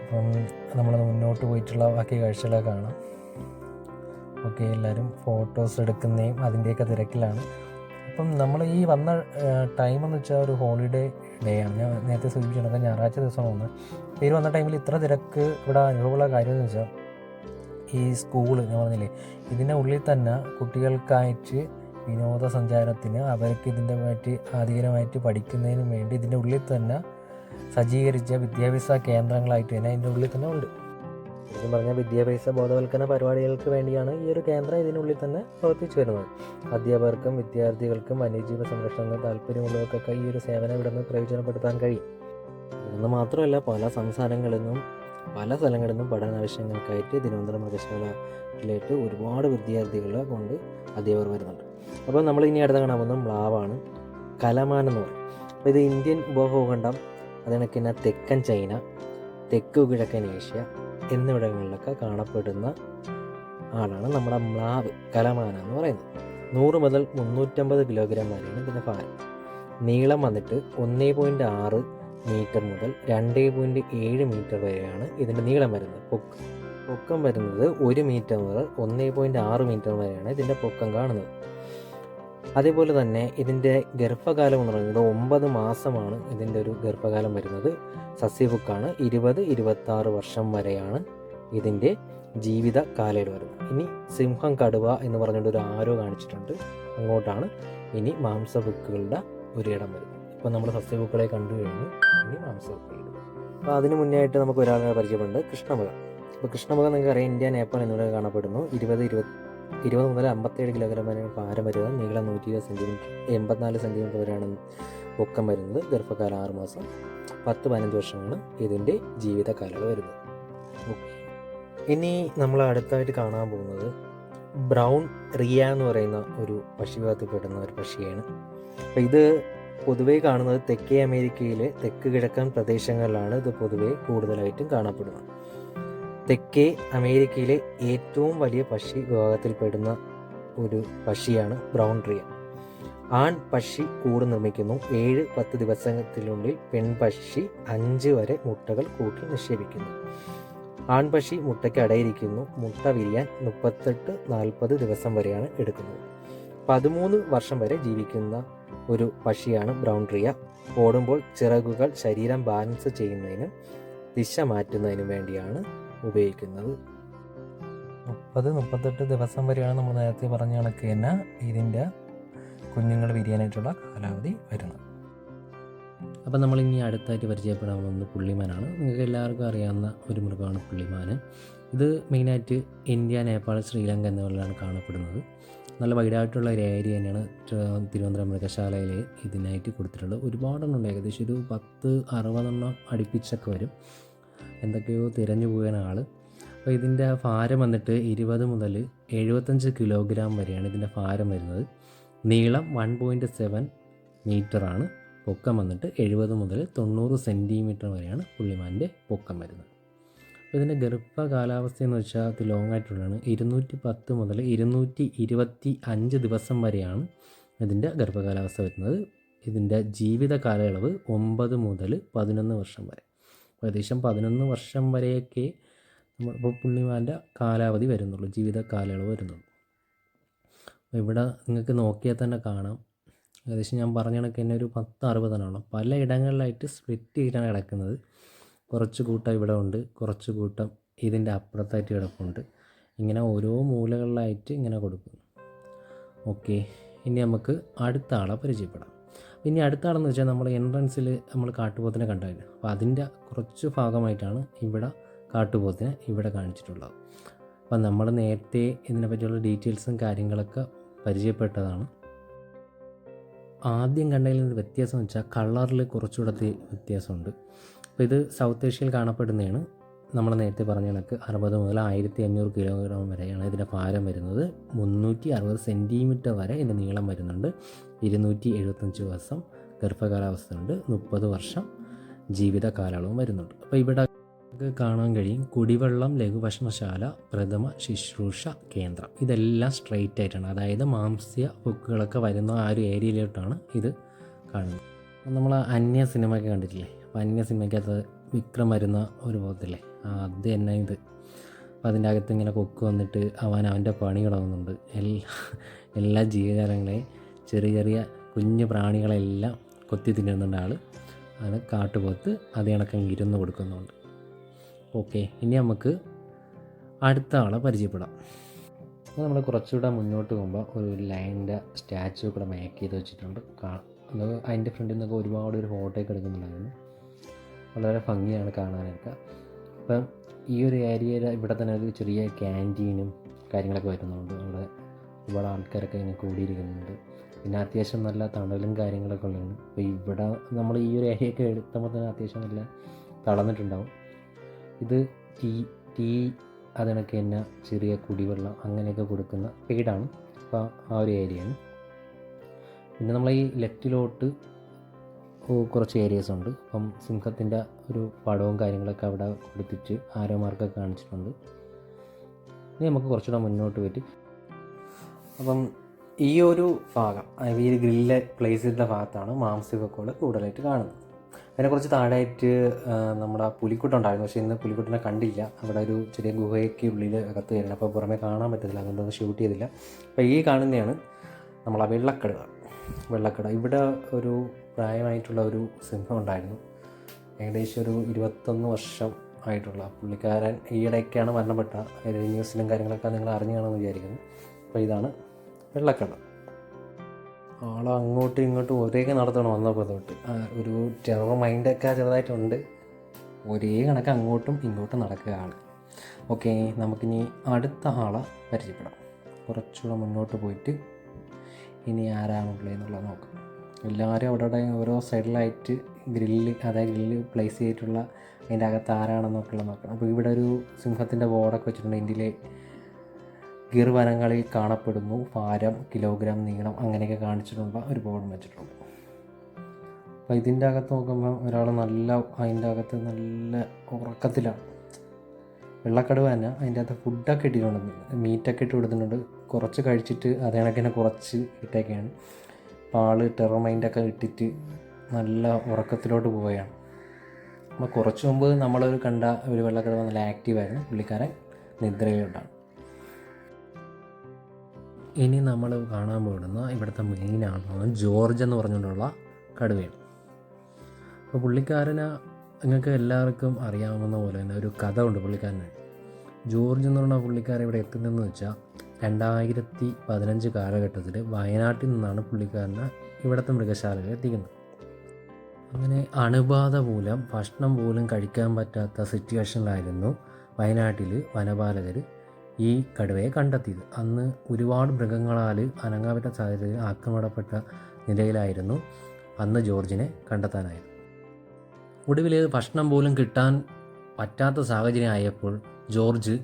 അപ്പം നമ്മൾ മുന്നോട്ട് പോയിട്ടുള്ള ബാക്കി കാഴ്ചകളൊക്കെ കാണാം. ഓക്കെ, എല്ലാവരും ഫോട്ടോസ് എടുക്കുന്നതും അതിൻ്റെയൊക്കെ തിരക്കിലാണ്. അപ്പം നമ്മൾ ഈ വന്ന ടൈം എന്ന് വെച്ചാൽ ഒരു ഹോളിഡേ ഡേ ആണ്. ഞാൻ നേരത്തെ സൂചിപ്പിച്ചിട്ടുണ്ട്, ഞായറാഴ്ച ദിവസം വന്നത്. ഈ വന്ന ടൈമിൽ ഇത്ര തിരക്ക് ഇവിടെ അനുഭവമുള്ള കാര്യം എന്ന് വെച്ചാൽ ഈ സ്കൂള് ഞാൻ പറഞ്ഞില്ലേ, ഇതിൻ്റെ ഉള്ളിൽ തന്നെ കുട്ടികൾക്കായിട്ട് വിനോദസഞ്ചാരത്തിന് അവർക്ക് ഇതിൻ്റെ പറ്റി ആധികാരികമായിട്ട് പഠിക്കുന്നതിനും വേണ്ടി ഇതിൻ്റെ ഉള്ളിൽ തന്നെ സജ്ജീകരിച്ച വിദ്യാഭ്യാസ കേന്ദ്രങ്ങളായിട്ട് തന്നെ അതിൻ്റെ ഉള്ളിൽ തന്നെ ഉണ്ട്. ശരിക്കും പറഞ്ഞാൽ വിദ്യാഭ്യാസ ബോധവൽക്കരണ പരിപാടികൾക്ക് വേണ്ടിയാണ് ഈ ഒരു കേന്ദ്രം ഇതിനുള്ളിൽ തന്നെ പ്രവർത്തിച്ചു വരുന്നത്. അധ്യാപകർക്കും വിദ്യാർത്ഥികൾക്കും വന്യജീവ സംരക്ഷണത്തിന് താല്പര്യമുള്ളവർക്കൊക്കെ ഈ ഒരു സേവനം ഇവിടെ നിന്ന് പ്രയോജനപ്പെടുത്താൻ കഴിയും. ഇതെന്ന് മാത്രമല്ല, പല സംസ്ഥാനങ്ങളിൽ നിന്നും പല സ്ഥലങ്ങളിൽ നിന്നും പഠനാവശ്യങ്ങൾക്കായിട്ട് തിരുവനന്തപുരം മൃഗശാലയിലേക്ക് ഒരുപാട് വിദ്യാർത്ഥികളെ കൊണ്ട് അധ്യാപകർ വരുന്നുണ്ട്. അപ്പോൾ നമ്മൾ ഇനി അടുത്ത കാണാൻ പോകുന്നത് മ്ലാവാണ്, കലമാൻ എന്ന് പറയും. അപ്പോൾ ഇത് ഇന്ത്യൻ ഉപഭൂഖണ്ഡം, അതിനൊക്കെ തന്നെ തെക്കൻ ചൈന, തെക്ക് കിഴക്കൻ ഏഷ്യ എന്നിവിടങ്ങളിലൊക്കെ കാണപ്പെടുന്ന ആളാണ് നമ്മുടെ മ്ലാവ്, കലമാന എന്ന് പറയുന്നത്. 100 മുതൽ 350 കിലോഗ്രാം വരെയാണ് ഇതിൻ്റെ ഭാരം. നീളം വന്നിട്ട് 1.6 മീറ്റർ മുതൽ 2.7 മീറ്റർ വരെയാണ് ഇതിൻ്റെ നീളം വരുന്നത്. പൊക്കം വരുന്നത് 1 മീറ്റർ മുതൽ 1.6 മീറ്റർ വരെയാണ് ഇതിൻ്റെ പൊക്കം കാണുന്നത്. അതേപോലെ തന്നെ ഇതിൻ്റെ ഗർഭകാലം എന്ന് പറയുന്നത് 9 മാസമാണ് ഇതിൻ്റെ ഒരു ഗർഭകാലം വരുന്നത്. സസ്യബുക്കാണ്. 20-26 വർഷം വരെയാണ് ഇതിൻ്റെ ജീവിത കാലയളവ് വരുന്നത്. ഇനി സിംഹം, കടുവ എന്ന് പറഞ്ഞുകൊണ്ട് ഒരു ആരോ കാണിച്ചിട്ടുണ്ട്, അങ്ങോട്ടാണ് ഇനി മാംസബുക്കുകളുടെ ഒരിടം വരുന്നത്. ഇപ്പോൾ നമ്മൾ സസ്യബുക്കുകളെ കണ്ടു കഴിഞ്ഞു, ഇനി മാംസബുക്കുകളുടെ. അപ്പോൾ അതിന് മുന്നേ ആയിട്ട് നമുക്ക് ഒരാളെ പരിചയപ്പെടുന്നത് കൃഷ്ണമൃഗം. അപ്പോൾ കൃഷ്ണമൃഗം നിങ്ങൾക്ക് അറിയാം, ഇന്ത്യ, നേപ്പാൾ എന്നിവിടെ കാണപ്പെടുന്നു. 20 മുതൽ 57 കിലോഗ്രാം വരെ ഭാരം വരുന്നത്. നീളം 120 സെൻറ്റിമീറ്റർ, 84 സെൻറ്റിമീറ്റർ വരെയാണ് പൊക്കം വരുന്നത്. ഗർഭകാലം 6 മാസം, 10-15 വർഷമാണ് ഇതിൻ്റെ ജീവിത കാലയളവ് വരുന്നത്. ഇനി നമ്മൾ അടുത്തായിട്ട് കാണാൻ പോകുന്നത് ബ്രൗൺ റിയ എന്ന് പറയുന്ന ഒരു പക്ഷിവിഭാഗത്തിൽപ്പെടുന്ന ഒരു പക്ഷിയാണ്. അപ്പോൾ ഇത് പൊതുവേ കാണുന്നത് തെക്കേ അമേരിക്കയിലെ തെക്ക് കിഴക്കൻ പ്രദേശങ്ങളിലാണ് ഇത് പൊതുവേ കൂടുതലായിട്ടും കാണപ്പെടുന്നത്. തെക്കേ അമേരിക്കയിലെ ഏറ്റവും വലിയ പക്ഷി വിഭാഗത്തിൽപ്പെടുന്ന ഒരു പക്ഷിയാണ് ബ്രൗൺ റിയ. ആൺ പക്ഷി കൂട് നിർമ്മിക്കുന്നു. 7-10 ദിവസത്തിനുള്ളിൽ പെൺപക്ഷി 5 വരെ മുട്ടകൾ കൂട്ടി നിക്ഷേപിക്കുന്നു. ആൺപക്ഷി മുട്ടയ്ക്ക് അടയിരിക്കുന്നു. മുട്ട വിരിയാൻ 38-40 ദിവസം വരെയാണ് എടുക്കുന്നത്. 13 വർഷം വരെ ജീവിക്കുന്ന ഒരു പക്ഷിയാണ് ബ്രൗൺ റിയ. ഓടുമ്പോൾ ചിറകുകൾ ശരീരം ബാലൻസ് ചെയ്യുന്നതിനും ദിശ മാറ്റുന്നതിനും വേണ്ടിയാണ് ഉപയോഗിക്കുന്നത്. 30-38 ദിവസം വരെയാണ് നമ്മൾ നേരത്തെ പറഞ്ഞ കണക്ക് തന്നെ ഇതിൻ്റെ കുഞ്ഞുങ്ങൾ വിരിയാനായിട്ടുള്ള കാലാവധി വരുന്നത്. അപ്പം നമ്മളിനി അടുത്തായിട്ട് പരിചയപ്പെടാൻ പോകുന്നത് പുള്ളിമാനാണ്. നിങ്ങൾക്ക് എല്ലാവർക്കും അറിയാവുന്ന ഒരു മൃഗമാണ് പുള്ളിമാൻ. ഇത് മെയിനായിട്ട് ഇന്ത്യ, നേപ്പാൾ, ശ്രീലങ്ക എന്നിവരിലാണ് കാണപ്പെടുന്നത്. നല്ല വൈഡായിട്ടുള്ള ഒരു ഏരിയ തന്നെയാണ് തിരുവനന്തപുരം മൃഗശാലയിൽ ഇതിനായിട്ട് കൊടുത്തിട്ടുള്ളത്. ഒരുപാടെണ്ണം, ഏകദേശം ഒരു 10-60 അടുപ്പിച്ചൊക്കെ വരും. എന്തൊക്കെയോ തിരഞ്ഞു പോകാൻ ആൾ. അപ്പോൾ ഇതിൻ്റെ ഭാരം വന്നിട്ട് 20 മുതൽ 75 കിലോഗ്രാം വരെയാണ് ഇതിൻ്റെ ഭാരം വരുന്നത്. നീളം 1.7 മീറ്ററാണ്. പൊക്കം വന്നിട്ട് 70 മുതൽ 90 സെൻറ്റിമീറ്റർ വരെയാണ് പുള്ളിമാൻ്റെ പൊക്കം വരുന്നത്. അപ്പോൾ ഇതിൻ്റെ ഗർഭ കാലാവസ്ഥ എന്ന് വെച്ചാൽ അത് ലോങ് ആയിട്ടുള്ളതാണ്. 210 മുതൽ 225 ദിവസം വരെയാണ് ഇതിൻ്റെ ഗർഭകാലാവസ്ഥ വരുന്നത്. ഇതിൻ്റെ ജീവിത കാലയളവ് 9 മുതൽ 11 വർഷം വരെ. ഏകദേശം 11 വർഷം വരെയൊക്കെ നമ്മളിപ്പോൾ പുള്ളിമാൻ്റെ കാലാവധി വരുന്നുള്ളൂ, ജീവിത കാലയളവ് വരുന്നുള്ളൂ. അപ്പോൾ ഇവിടെ നിങ്ങൾക്ക് നോക്കിയാൽ തന്നെ കാണാം, ഏകദേശം ഞാൻ പറഞ്ഞ കണക്ക് തന്നെ ഒരു 10-60 പല ഇടങ്ങളിലായിട്ട് സ്പ്ലിറ്റ് ചെയ്തിട്ടാണ് കിടക്കുന്നത്. കുറച്ച് കൂട്ടം ഇവിടെ ഉണ്ട്, കുറച്ച് കൂട്ടം ഇതിൻ്റെ അപ്പുറത്തായിട്ട് കിടപ്പുണ്ട്. ഇങ്ങനെ ഓരോ മൂലകളിലായിട്ട് ഇങ്ങനെ കൊടുക്കും. ഓക്കെ, ഇനി നമുക്ക് അടുത്ത ആളെ പരിചയപ്പെടാം. ഇനി അടുത്ത ആളെന്ന് വെച്ചാൽ നമ്മൾ എൻട്രൻസിൽ നമ്മൾ കാട്ടുപോത്തിനെ കണ്ടായിരുന്നു. അപ്പോൾ അതിൻ്റെ കുറച്ച് ഭാഗമായിട്ടാണ് ഇവിടെ കാട്ടുപോത്തിനെ ഇവിടെ കാണിച്ചിട്ടുള്ളത്. അപ്പം നമ്മൾ നേരത്തെ ഇതിനെ പറ്റിയുള്ള ഡീറ്റെയിൽസും കാര്യങ്ങളൊക്കെ പരിചയപ്പെട്ടതാണ്. ആദ്യം കണ്ടതിൽ നിന്ന് വ്യത്യാസം എന്ന് വെച്ചാൽ കളറിൽ കുറച്ചുകൂടെ വ്യത്യാസമുണ്ട്. അപ്പോൾ ഇത് സൗത്ത് ഏഷ്യയിൽ കാണപ്പെടുന്നതാണ്. നമ്മൾ നേരത്തെ പറഞ്ഞ കണക്ക് 60 മുതൽ 1500 കിലോഗ്രാം വരെയാണ് ഇതിൻ്റെ ഭാരം വരുന്നത്. 360 സെൻറ്റിമീറ്റർ വരെ ഇതിൻ്റെ നീളം വരുന്നുണ്ട്. 275 ദിവസം ഗർഭകാലാവസ്ഥ ഉണ്ട്. 30 വർഷം ജീവിത കാലയളവും വരുന്നുണ്ട്. അപ്പോൾ ഇവിടെ കാണാൻ കഴിയും കുടിവെള്ളം ലഘുഭക്ഷണശാല പ്രഥമ ശുശ്രൂഷ കേന്ദ്രം. ഇതെല്ലാം സ്ട്രെയിറ്റ് ആയിട്ടാണ്, അതായത് മാംസ്യ ബുക്കുകളൊക്കെ വരുന്ന ആ ഒരു ഏരിയയിലോട്ടാണ് ഇത് കാണുന്നത്. നമ്മൾ അന്യ സിനിമയൊക്കെ കണ്ടിട്ടില്ലേ? അപ്പോൾ അന്യ സിനിമയ്ക്കകത്ത് വിക്രം വരുന്ന ഒരു ബോധത്തില്ലേ, അത് തന്നെ ഇത്. അപ്പോൾ അതിൻ്റെ അകത്ത് ഇങ്ങനെ കൊക്ക് വന്നിട്ട് അവൻ്റെ പണി കിടക്കുന്നുണ്ട്. എല്ലാ ജീവജാലങ്ങളെയും ചെറിയ ചെറിയ കുഞ്ഞു പ്രാണികളെല്ലാം കൊത്തി തിന്നുന്നുണ്ട് ആൾ. അത് കാട്ടുപോത്ത് അത് കണക്കങ്ങ് ഇരുന്ന് കൊടുക്കുന്നുണ്ട്. ഓക്കെ, ഇനി നമുക്ക് അടുത്ത ആളെ പരിചയപ്പെടാം. അപ്പോൾ നമ്മൾ കുറച്ചുകൂടെ മുന്നോട്ട് പോകുമ്പോൾ ഒരു ലയൻ്റെ സ്റ്റാച്ചു കൂടെ മേക്ക് ചെയ്ത് വെച്ചിട്ടുണ്ട്. അത് അതിൻ്റെ ഫ്രണ്ടിൽ നിന്നൊക്കെ ഒരുപാട് ഒരു ഫോട്ടോയൊക്കെ എടുക്കുന്നുണ്ടായിരുന്നു. വളരെ ഭംഗിയാണ് കാണാനൊക്കെ. അപ്പം ഈ ഒരു ഏരിയയിൽ ഇവിടെ തന്നെ ഒരു ചെറിയ ക്യാൻറ്റീനും കാര്യങ്ങളൊക്കെ വരുന്നുണ്ട്. അവിടെ ഒരുപാട് ആൾക്കാരൊക്കെ ഇങ്ങനെ കൂടിയിരിക്കുന്നുണ്ട്. പിന്നെ അത്യാവശ്യം നല്ല തണലും കാര്യങ്ങളൊക്കെ ഉള്ളതാണ്. അപ്പോൾ ഇവിടെ നമ്മൾ ഈ ഒരു ഏരിയയൊക്കെ എടുക്കുമ്പോൾ തന്നെ അത്യാവശ്യം നല്ല തളർന്നിട്ടുണ്ടാവും. ഇത് ടീ അതിനൊക്കെ തന്നെ ചെറിയ കുടിവെള്ളം അങ്ങനെയൊക്കെ കൊടുക്കുന്ന പെയ്ഡാണ്. അപ്പോൾ ആ ഒരു ഏരിയയാണ്. പിന്നെ നമ്മൾ ഈ ലെഫ്റ്റിലോട്ട് കുറച്ച് ഏരിയസ് ഉണ്ട്. അപ്പം സിംഹത്തിൻ്റെ ഒരു പടവും കാര്യങ്ങളൊക്കെ അവിടെ കൊടുത്തിട്ട് ആരോ മാർക്കൊക്കെ കാണിച്ചിട്ടുണ്ട്. ഇനി നമുക്ക് കുറച്ചുകൂടെ മുന്നോട്ട് പോയിട്ട്, അപ്പം ഈ ഒരു ഭാഗം ഈ ഒരു ഗ്രില്ല് പ്ലേസ് ചെയ്ത ഭാഗത്താണ് മാംസ്യബുക്കുകൾ കൂടുതലായിട്ട് കാണുന്നത്. അതിനെക്കുറിച്ച് താഴെയായിട്ട് നമ്മുടെ പുലിക്കുട്ട ഉണ്ടായിരുന്നു, പക്ഷേ ഇന്ന് പുലിക്കുട്ടിനെ കണ്ടില്ല. അവിടെ ഒരു ചെറിയ ഗുഹയ്ക്ക് ഉള്ളിൽ അകത്ത് വരുന്നത്, അപ്പോൾ പുറമേ കാണാൻ പറ്റത്തില്ല, അതുകൊണ്ടൊന്നും ഷൂട്ട് ചെയ്തില്ല. അപ്പോൾ ഈ കാണുന്നതാണ് നമ്മളെ വെള്ളക്കട. ഇവിടെ ഒരു പ്രായമായിട്ടുള്ള ഒരു സിംഹം ഉണ്ടായിരുന്നു, ഏകദേശം ഒരു 21 വർഷം ആയിട്ടുള്ള പുള്ളിക്കാരൻ. ഈയിടെയൊക്കെയാണ് മരണപ്പെട്ട. ന്യൂസിലും കാര്യങ്ങളൊക്കെ നിങ്ങൾ അറിഞ്ഞു കാണുമെന്ന് വിചാരിക്കുന്നു. അപ്പോൾ ഇതാണ് വെള്ളക്കട. ആൾ അങ്ങോട്ടും ഇങ്ങോട്ടും ഒരേ നടത്തണം വന്നപ്പോൾ തൊട്ട്. ഒരു ടെറർ മൈൻഡൊക്കെ ചെറുതായിട്ടുണ്ട്. ഒരേ കണക്ക് അങ്ങോട്ടും ഇങ്ങോട്ടും നടക്കുക ആൾ. ഓക്കെ, നമുക്കിനി അടുത്ത ആളെ പരിചയപ്പെടാം. കുറച്ചുകൂടെ മുന്നോട്ട് പോയിട്ട് ഇനി ആരാണുള്ളതെന്നുള്ളത് നോക്കാം. എല്ലാവരും അവിടെ ഓരോ സൈഡിലായിട്ട് ഗ്രില്ല് പ്ലേസ് ചെയ്തിട്ടുള്ള അതിൻ്റെ അകത്ത് ആരാണെന്നൊക്കെയുള്ള നോക്കണം. അപ്പോൾ ഇവിടെ ഒരു സിംഹത്തിൻ്റെ ബോർഡൊക്കെ വെച്ചിട്ടുണ്ട്. ഇന്ത്യയിലെ ഗിർ വനങ്ങളിൽ കാണപ്പെടുന്നു, ഭാരം, കിലോഗ്രാം, നീളം അങ്ങനെയൊക്കെ കാണിച്ചിട്ടുള്ള ഒരു ബോർഡും വെച്ചിട്ടുണ്ട്. അപ്പോൾ ഇതിൻ്റെ അകത്ത് നോക്കുമ്പോൾ ഒരാൾ അതിൻ്റെ അകത്ത് നല്ല ഉറക്കത്തിലാണ്. വെള്ളക്കടുവ തന്നെ അതിൻ്റെ അകത്ത് ഫുഡൊക്കെ ഇട്ടിട്ടുണ്ട്, മീറ്റൊക്കെ ഇട്ട് കൊടുത്തിട്ടുണ്ട്. കുറച്ച് കഴിച്ചിട്ട് അതേ കണക്കിനെ കുറച്ച് ഇട്ടൊക്കെയാണ്. അപ്പോൾ ആൾ ടെറർ മൈൻഡൊക്കെ ഇട്ടിട്ട് നല്ല ഉറക്കത്തിലോട്ട് പോവുകയാണ്. അപ്പോൾ കുറച്ച് മുമ്പ് നമ്മളൊരു കണ്ട ഒരു വെള്ളക്കടുവ നല്ല ആക്റ്റീവായിരുന്നു, പുള്ളിക്കാരൻ നിദ്രയിലുണ്ടാണ്. ഇനി നമ്മൾ കാണാൻ പോകുന്ന ഇവിടുത്തെ മെയിനാണ് ജോർജ് എന്ന് പറഞ്ഞുകൊണ്ടുള്ള കടുവയാണ്. അപ്പോൾ പുള്ളിക്കാരന് നിങ്ങൾക്ക് എല്ലാവർക്കും അറിയാവുന്ന പോലെ തന്നെ ഒരു കഥ ഉണ്ട് പുള്ളിക്കാരന്. ജോർജ് എന്ന് പറഞ്ഞ പുള്ളിക്കാരൻ ഇവിടെ എത്തുന്നതെന്ന് വെച്ചാൽ 2015 കാലഘട്ടത്തിൽ വയനാട്ടിൽ നിന്നാണ് പുള്ളിക്കാരനെ ഇവിടുത്തെ മൃഗശാലയിൽ എത്തിക്കുന്നത്. അങ്ങനെ അണുബാധ മൂലം ഭക്ഷണം പോലും കഴിക്കാൻ പറ്റാത്ത സിറ്റുവേഷനിലായിരുന്നു വയനാട്ടിൽ വനപാലകർ ഈ കടുവയെ കണ്ടെത്തിയത്. അന്ന് ഒരുപാട് മൃഗങ്ങളാൽ അനങ്ങാപറ്റ സാഹചര്യത്തിൽ ആക്രമണപ്പെട്ട നിലയിലായിരുന്നു അന്ന് ജോർജിനെ കണ്ടെത്താനായത്. ഒടുവിൽ ഭക്ഷണം പോലും കിട്ടാൻ പറ്റാത്ത സാഹചര്യം ആയപ്പോൾ ജോർജ്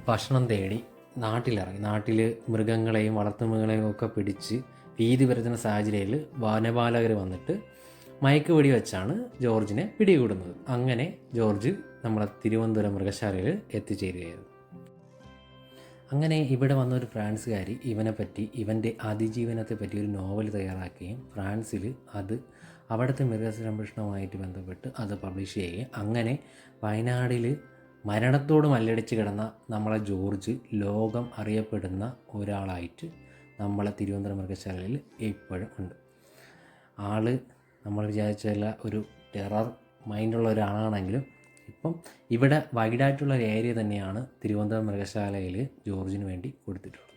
ഭക്ഷണം തേടി നാട്ടിലിറങ്ങി. നാട്ടിൽ മൃഗങ്ങളെയും വളർത്തുമൃഗങ്ങളെയും ഒക്കെ പിടിച്ച് ഭീതി പരത്തുന്ന സാഹചര്യത്തിൽ വനപാലകർ വന്നിട്ട് മയക്കുവെടി വെച്ചാണ് ജോർജിനെ പിടികൂടുന്നത്. അങ്ങനെ ജോർജ് നമ്മളെ തിരുവനന്തപുരം മൃഗശാലയിൽ എത്തിച്ചേരുകയായിരുന്നു. അങ്ങനെ ഇവിടെ വന്ന ഒരു ഫ്രാൻസുകാരി ഇവൻ്റെ അതിജീവനത്തെ പറ്റി ഒരു നോവൽ തയ്യാറാക്കുകയും ഫ്രാൻസിൽ അത് അവിടുത്തെ മൃഗസംരക്ഷണവുമായിട്ട് ബന്ധപ്പെട്ട് അത് പബ്ലിഷ് ചെയ്യുകയും അങ്ങനെ വയനാടിൽ മരണത്തോട് മല്ലടിച്ച് കിടന്ന നമ്മളെ ജോർജ് ലോകം അറിയപ്പെടുന്ന ഒരാളായിട്ട് നമ്മളെ തിരുവനന്തപുരം മൃഗശാലയിൽ ഇപ്പോഴും ഉണ്ട്. ആള് നമ്മൾ വിചാരിച്ചല്ല ഒരു ടെറർ മൈൻഡുള്ള ഒരാളാണെങ്കിലും ഇപ്പം ഇവിടെ വൈഡായിട്ടുള്ള ഒരു ഏരിയ തന്നെയാണ് തിരുവനന്തപുരം മൃഗശാലയിൽ ജോർജിന് വേണ്ടി കൊടുത്തിട്ടുള്ളത്.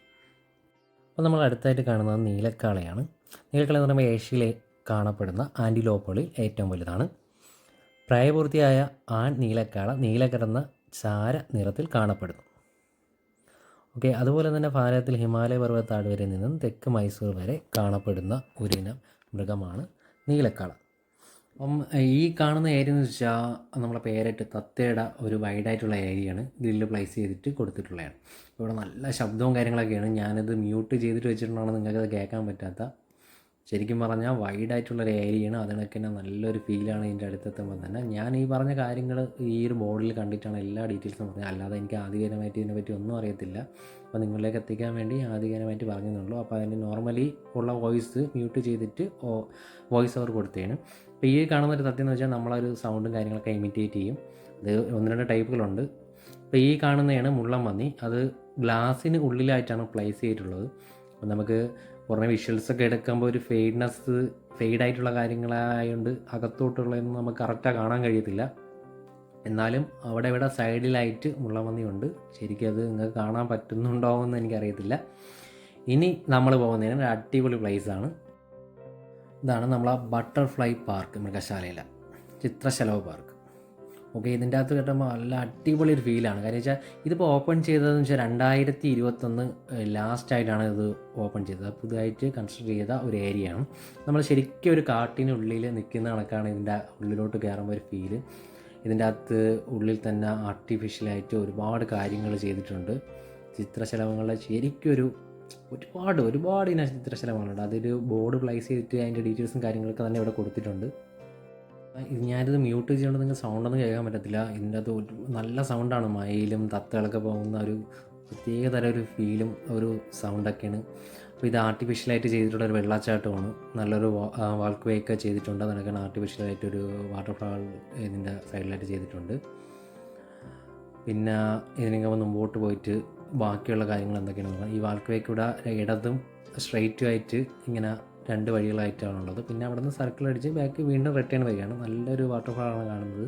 അപ്പോൾ നമ്മൾ അടുത്തായിട്ട് കാണുന്നത് നീലക്കാളയാണ്. നീലക്കാള എന്ന് പറയുമ്പോൾ ഏഷ്യയിലെ കാണപ്പെടുന്ന ആൻറ്റിലോപ്പുകളിൽ ഏറ്റവും വലുതാണ്. പ്രായപൂർത്തിയായ ആൺ നീലക്കാള നീലകിടന്ന ചാര നിറത്തിൽ കാണപ്പെടുന്നു. ഓക്കെ, അതുപോലെ തന്നെ ഭാരതത്തിൽ ഹിമാലയ പർവ്വത താഴ്വരയിൽ നിന്നും തെക്ക് മൈസൂർ വരെ കാണപ്പെടുന്ന ഒരിനം മൃഗമാണ് നീലക്കാള. അപ്പം ഈ കാണുന്ന ഏരിയ എന്ന് വെച്ചാൽ നമ്മളെ പേരിട്ട് തത്തയുടെ ഒരു വൈഡായിട്ടുള്ള ഏരിയയാണ് ഗ്രില്ല് പ്ലേസ് ചെയ്തിട്ട് കൊടുത്തിട്ടുള്ളതാണ്. ഇവിടെ നല്ല ശബ്ദവും കാര്യങ്ങളൊക്കെയാണ്. ഞാനിത് മ്യൂട്ട് ചെയ്തിട്ട് വെച്ചിട്ടുണ്ടാണ് നിങ്ങൾക്കത് കേൾക്കാൻ പറ്റാത്ത. ശരിക്കും പറഞ്ഞാൽ വൈഡായിട്ടുള്ളൊരു ഏരിയയാണ്. അതിനൊക്കെ തന്നെ നല്ലൊരു ഫീലാണ് ഇതിൻ്റെ അടുത്തെത്തുമ്പോൾ തന്നെ. ഞാൻ ഈ പറഞ്ഞ കാര്യങ്ങൾ ഈ ഒരു ബോർഡിൽ കണ്ടിട്ടാണ് എല്ലാ ഡീറ്റെയിൽസും പറഞ്ഞത്. അല്ലാതെ എനിക്ക് ആധികാരികമായിട്ട് ഇതിനെപ്പറ്റി ഒന്നും അറിയത്തില്ല. അപ്പോൾ നിങ്ങളിലേക്ക് എത്തിക്കാൻ വേണ്ടി ആധികാരികമായിട്ട് പറഞ്ഞെന്നുള്ളൂ. അപ്പോൾ അതിന് നോർമലി ഉള്ള വോയിസ് മ്യൂട്ട് ചെയ്തിട്ട് വോയിസ് ഓവർ കൊടുത്തതാണ്. അപ്പോൾ ഈ കാണുന്നൊരു സത്യം എന്ന് വെച്ചാൽ നമ്മളൊരു സൗണ്ടും കാര്യങ്ങളൊക്കെ ഇമിറ്റേറ്റ് ചെയ്യും. അത് 1-2 ടൈപ്പുകളുണ്ട്. അപ്പോൾ ഈ കാണുന്നതാണ് മുള്ളം പന്നി. അത് ഗ്ലാസ്സിന് ഉള്ളിലായിട്ടാണ് പ്ലേസ് ചെയ്തിട്ടുള്ളത്. അപ്പോൾ നമുക്ക് പുറമെ വിഷ്വൽസൊക്കെ എടുക്കുമ്പോൾ ഒരു ഫെയ്ഡായിട്ടുള്ള കാര്യങ്ങളായതുകൊണ്ട് അകത്തോട്ടുള്ളതൊന്നും നമുക്ക് കറക്റ്റായി കാണാൻ കഴിയത്തില്ല. എന്നാലും അവിടെ ഇവിടെ സൈഡിലായിട്ട് മുള്ളംപന്നിയുണ്ട്. ശരിക്കും അത് നിങ്ങൾക്ക് കാണാൻ പറ്റുന്നുണ്ടോ എന്ന് എനിക്കറിയത്തില്ല. ഇനി നമ്മൾ പോകുന്നതിന് ഒരു അടിപൊളി പ്ലേസാണ്. ഇതാണ് നമ്മളെ ബട്ടർഫ്ലൈ പാർക്ക് മൃഗശാലയിലെ ചിത്രശലഭ പാർക്ക്. ഓക്കെ, ഇതിൻ്റെ അകത്ത് കിട്ടുമ്പോൾ നല്ല അടിപൊളി ഒരു ഫീലാണ്. കാര്യം വെച്ചാൽ ഇതിപ്പോൾ ഓപ്പൺ ചെയ്തതെന്ന് വെച്ചാൽ 2021 ലാസ്റ്റായിട്ടാണ് ഇത് ഓപ്പൺ ചെയ്തത്. പുതുതായിട്ട് കൺസ്ട്രക്ട് ചെയ്ത ഒരു ഏരിയയാണ്. നമ്മൾ ശരിക്കും ഒരു കാട്ടിനുള്ളിൽ നിൽക്കുന്ന കണക്കാണ് ഇതിൻ്റെ ഉള്ളിലോട്ട് കയറുമ്പോൾ ഒരു ഫീല്. ഇതിൻ്റെ അകത്ത് ഉള്ളിൽ തന്നെ ആർട്ടിഫിഷ്യലായിട്ട് ഒരുപാട് കാര്യങ്ങൾ ചെയ്തിട്ടുണ്ട്. ചിത്രശലഭങ്ങളുടെ ശരിക്കും ഒരുപാട് ഇനം ചിത്രശലഭങ്ങളുണ്ട്. അതൊരു ബോർഡ് പ്ലേസ് ചെയ്തിട്ട് അതിൻ്റെ ഡീറ്റെയിൽസും കാര്യങ്ങളൊക്കെ തന്നെ ഇവിടെ കൊടുത്തിട്ടുണ്ട്. ഞാനിത് മ്യൂട്ട് ചെയ്തുകൊണ്ട് നിങ്ങൾക്ക് സൗണ്ടൊന്നും കേൾക്കാൻ പറ്റത്തില്ല. ഇതിൻ്റെ അത് നല്ല സൗണ്ടാണ്. മയിലും തത്തകളൊക്കെ പോകുന്ന ഒരു പ്രത്യേക തരം ഒരു ഫീലും ഒരു സൗണ്ടൊക്കെയാണ്. അപ്പോൾ ഇത് ആർട്ടിഫിഷ്യലായിട്ട് ചെയ്തിട്ടുള്ള ഒരു വെള്ളച്ചാട്ടമാണ്. നല്ലൊരു വാൾക്ക് വേ ഒക്കെ ചെയ്തിട്ടുണ്ട്. അതിനൊക്കെ ആർട്ടിഫിഷ്യലായിട്ടൊരു വാട്ടർഫാൾ ഇതിൻ്റെ സൈഡിലായിട്ട് ചെയ്തിട്ടുണ്ട്. പിന്നെ ഇതിനൊക്കെ മുമ്പോട്ട് പോയിട്ട് ബാക്കിയുള്ള കാര്യങ്ങൾ എന്തൊക്കെയാണെന്ന് പറഞ്ഞാൽ ഈ വാൾക്ക് വേക്ക് ഇവിടെ ഇടതും സ്ട്രെയിറ്റുമായിട്ട് ഇങ്ങനെ 2 വഴികളായിട്ടാണുള്ളത്. പിന്നെ അവിടെ നിന്ന് സർക്കിൾ അടിച്ച് ബാക്ക് വീണ്ടും റിട്ടേൺ വരികയാണ്. നല്ലൊരു വാട്ടർഫാളാണ് കാണുന്നത്.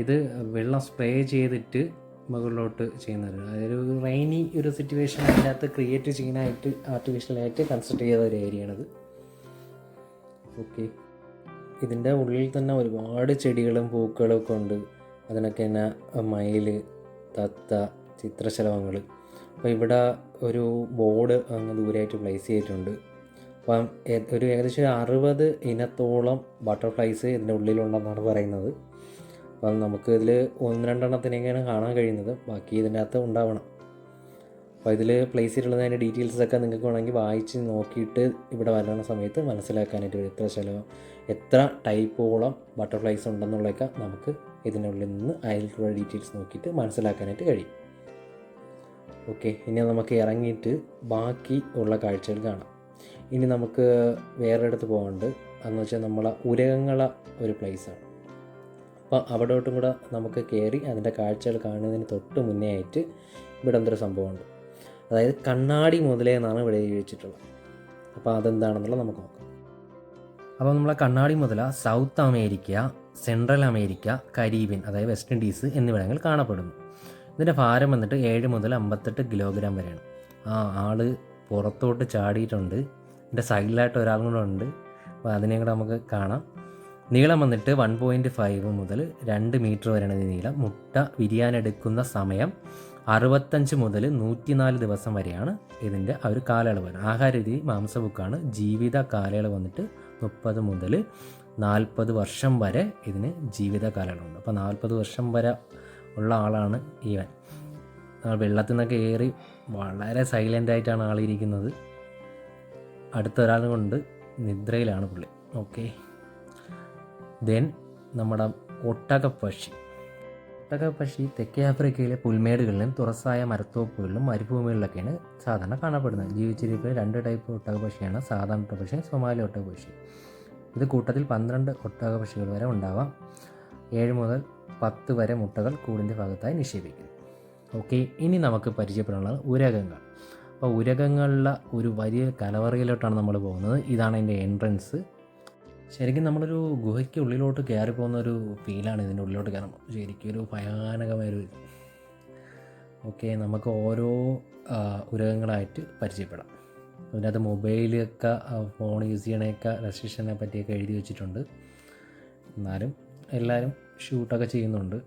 ഇത് വെള്ളം സ്പ്രേ ചെയ്തിട്ട് മുകളിലോട്ട് ചെയ്യുന്നത്. അതായത് ഒരു റെയിനി ഒരു സിറ്റുവേഷൻ അതിൻ്റെ അകത്ത് ക്രിയേറ്റ് ചെയ്യാനായിട്ട് ആർട്ടിഫിഷ്യലായിട്ട് കൺസ്ട്രക്ട് ചെയ്ത ഒരു ഏരിയയാണിത്. ഓക്കെ, ഇതിൻ്റെ ഉള്ളിൽ തന്നെ ഒരുപാട് ചെടികളും പൂക്കളും ഒക്കെ ഉണ്ട്. അതിനൊക്കെ തന്നെ മയിൽ, തത്ത, ചിത്രശലഭങ്ങൾ. അപ്പോൾ ഇവിടെ ഒരു ബോർഡ് അങ്ങ് ദൂരെയായിട്ട് പ്ലേസ് ചെയ്തിട്ടുണ്ട്. അപ്പം ഒരു ഏകദേശം 60 ഇനത്തോളം ബട്ടർഫ്ലൈസ് ഇതിൻ്റെ ഉള്ളിലുണ്ടെന്നാണ് പറയുന്നത്. അപ്പം നമുക്ക് ഇതിൽ 1-2 എണ്ണത്തിനൊക്കെയാണ് കാണാൻ കഴിയുന്നത്. ബാക്കി ഇതിൻ്റെ അകത്ത് ഉണ്ടാവണം. അപ്പോൾ ഇതിൽ പ്ലേസ് ചെയ്തിട്ടുള്ളത് അതിൻ്റെ ഡീറ്റെയിൽസൊക്കെ നിങ്ങൾക്ക് വേണമെങ്കിൽ വായിച്ച് നോക്കിയിട്ട് ഇവിടെ വരണ സമയത്ത് മനസ്സിലാക്കാനായിട്ട് വരും. എത്ര ടൈപ്പോളം ബട്ടർഫ്ലൈസ് ഉണ്ടെന്നുള്ളതൊക്കെ നമുക്ക് ഇതിനുള്ളിൽ നിന്ന് അതിലുള്ള ഡീറ്റെയിൽസ് നോക്കിയിട്ട് മനസ്സിലാക്കാനായിട്ട് കഴിയും. ഓക്കെ, ഇനി നമുക്ക് ഇറങ്ങിയിട്ട് ബാക്കി ഉള്ള കാഴ്ചകൾ കാണാം. ഇനി നമുക്ക് വേറൊരിടത്ത് പോകാനുണ്ട്. അതെന്ന് വെച്ചാൽ നമ്മളെ ഉരകങ്ങള ഒരു പ്ലേസാണ്. അപ്പോൾ അവിടോട്ടും കൂടെ നമുക്ക് കയറി അതിൻ്റെ കാഴ്ചകൾ കാണുന്നതിന് തൊട്ട് മുന്നേ ആയിട്ട് ഇവിടെ എന്തൊരു സംഭവമുണ്ട്. അതായത് കണ്ണാടി മുതലേ എന്നാണ് ഇവിടെ എഴുതി വെച്ചിട്ടുള്ളത്. അപ്പോൾ അതെന്താണെന്നുള്ളത് നമുക്ക് നോക്കാം. അപ്പോൾ നമ്മളെ കണ്ണാടി മുതല south America, central America, Caribbean അതായത് വെസ്റ്റ് ഇൻഡീസ് എന്നിവിടങ്ങളിൽ കാണപ്പെടുന്നു. ഇതിൻ്റെ ഭാരം വന്നിട്ട് 7 മുതൽ 58 കിലോഗ്രാം വരെയാണ്. ആള് പുറത്തോട്ട് ചാടിയിട്ടുണ്ട്. ഇതിൻ്റെ സൈഡിലായിട്ട് ഒരാളും കൂടെ ഉണ്ട്. അപ്പോൾ അതിനെയും കൂടെ നമുക്ക് കാണാം. നീളം വന്നിട്ട് 1.5 മുതൽ 2 മീറ്റർ വരെയാണ് ഇത് നീളം. മുട്ട വിരിയാനെടുക്കുന്ന സമയം 65 മുതൽ 104 ദിവസം വരെയാണ് ഇതിൻ്റെ ആ ഒരു കാലയളവ്. ആഹാരരീതി മാംസഭുക്കാണ്. ജീവിത കാലയളവ് വന്നിട്ട് 30 മുതൽ 40 വർഷം വരെ ഇതിന് ജീവിത കാലയളവുണ്ട്. അപ്പോൾ 40 വർഷം വരെ ഉള്ള ആളാണ് ഈവൻ. വെള്ളത്തിൽ നിന്നൊക്കെ ഏറി വളരെ സൈലൻ്റായിട്ടാണ് ആളിരിക്കുന്നത്. അടുത്തൊരാൾ കൊണ്ട് നിദ്രയിലാണ് പുള്ളി. ഓക്കെ, ദെൻ നമ്മുടെ ഒട്ടകപ്പക്ഷി. ഒട്ടകപ്പക്ഷി തെക്കേ ആഫ്രിക്കയിലെ പുൽമേടുകളിലും തുറസായ മരത്തോപ്പുകളിലും മരുഭൂമികളിലൊക്കെയാണ് സാധാരണ കാണപ്പെടുന്നത്. ജീവിച്ചിരിക്കുന്ന 2 ടൈപ്പ് ഒട്ടകപ്പക്ഷിയാണ്. സാധാരണ ഒട്ടകപ്പക്ഷി, സൊമാലി ഒട്ടകപ്പക്ഷി. ഇത് കൂട്ടത്തിൽ 12 ഒട്ടക പക്ഷികൾ വരെ ഉണ്ടാവാം. 7 മുതൽ 10 വരെ മുട്ടകൾ കൂടിൻ്റെ ഭാഗത്തായി നിക്ഷേപിക്കും. ഓക്കെ, ഇനി നമുക്ക് പരിചയപ്പെടാനുള്ളത് ഉരകങ്ങൾ. അപ്പോൾ ഉരകങ്ങളിലെ ഒരു വലിയ കലവറയിലോട്ടാണ് നമ്മൾ പോകുന്നത്. ഇതാണ് എൻ്റെ എൻട്രൻസ്. ശരിക്കും നമ്മളൊരു ഗുഹയ്ക്ക് ഉള്ളിലോട്ട് കയറി പോകുന്നൊരു ഫീലാണ് ഇതിൻ്റെ ഉള്ളിലോട്ട് കയറുമ്പോൾ. ശരിക്കും ഒരു ഭയാനകമായൊരു. ഓക്കെ, നമുക്ക് ഓരോ ഉരകങ്ങളായിട്ട് പരിചയപ്പെടാം. അതിനകത്ത് മൊബൈലൊക്കെ ഫോൺ യൂസ് ചെയ്യണേക്കെ റെസ്ട്രിക്ഷനെ പറ്റിയൊക്കെ എഴുതി വെച്ചിട്ടുണ്ട്. എന്നാലും എല്ലാവരും ഷൂട്ടൊക്കെ ചെയ്യുന്നുണ്ട്.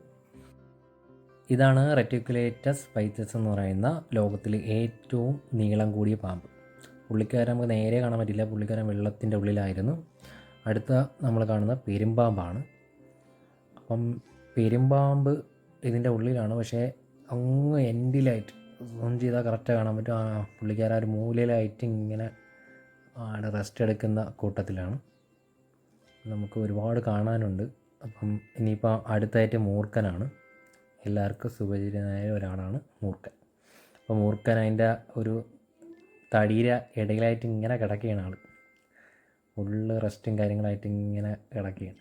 ഇതാണ് റെറ്റിക്കുലേറ്റസ് പൈത്തസ് എന്ന് പറയുന്ന ലോകത്തിലെ ഏറ്റവും നീളം കൂടിയ പാമ്പ്. പുള്ളിക്കാരൻ നമുക്ക് നേരെ കാണാൻ പറ്റില്ല, പുള്ളിക്കാരൻ വെള്ളത്തിൻ്റെ ഉള്ളിലായിരുന്നു. അടുത്ത നമ്മൾ കാണുന്ന പെരുമ്പാമ്പാണ്. അപ്പം പെരുമ്പാമ്പ് ഇതിൻ്റെ ഉള്ളിലാണ്, പക്ഷേ അങ്ങ് എൻഡിലായിട്ട് സൂം ചെയ്താൽ കറക്റ്റ് കാണാൻ പറ്റും. പുള്ളിക്കാരൻ ഒരു മൂലയിലായിട്ട് ഇങ്ങനെ റെസ്റ്റ് എടുക്കുന്ന കൂട്ടത്തിലാണ്. നമുക്ക് ഒരുപാട് കാണാനുണ്ട്. അപ്പം ഇനിയിപ്പോൾ അടുത്തായിട്ട് മൂർഖനാണ്. എല്ലാവർക്കും സുപരിചിതനായ ഒരാളാണ് മൂർഖൻ. അപ്പോൾ മൂർഖൻ അതിൻ്റെ ഒരു തടിയുടെ ഇടയിലായിട്ട് ഇങ്ങനെ കിടക്കുകയാണ്. ആൾ ഫുള്ള് റെസ്റ്റും കാര്യങ്ങളായിട്ട് ഇങ്ങനെ കിടക്കുകയാണ്.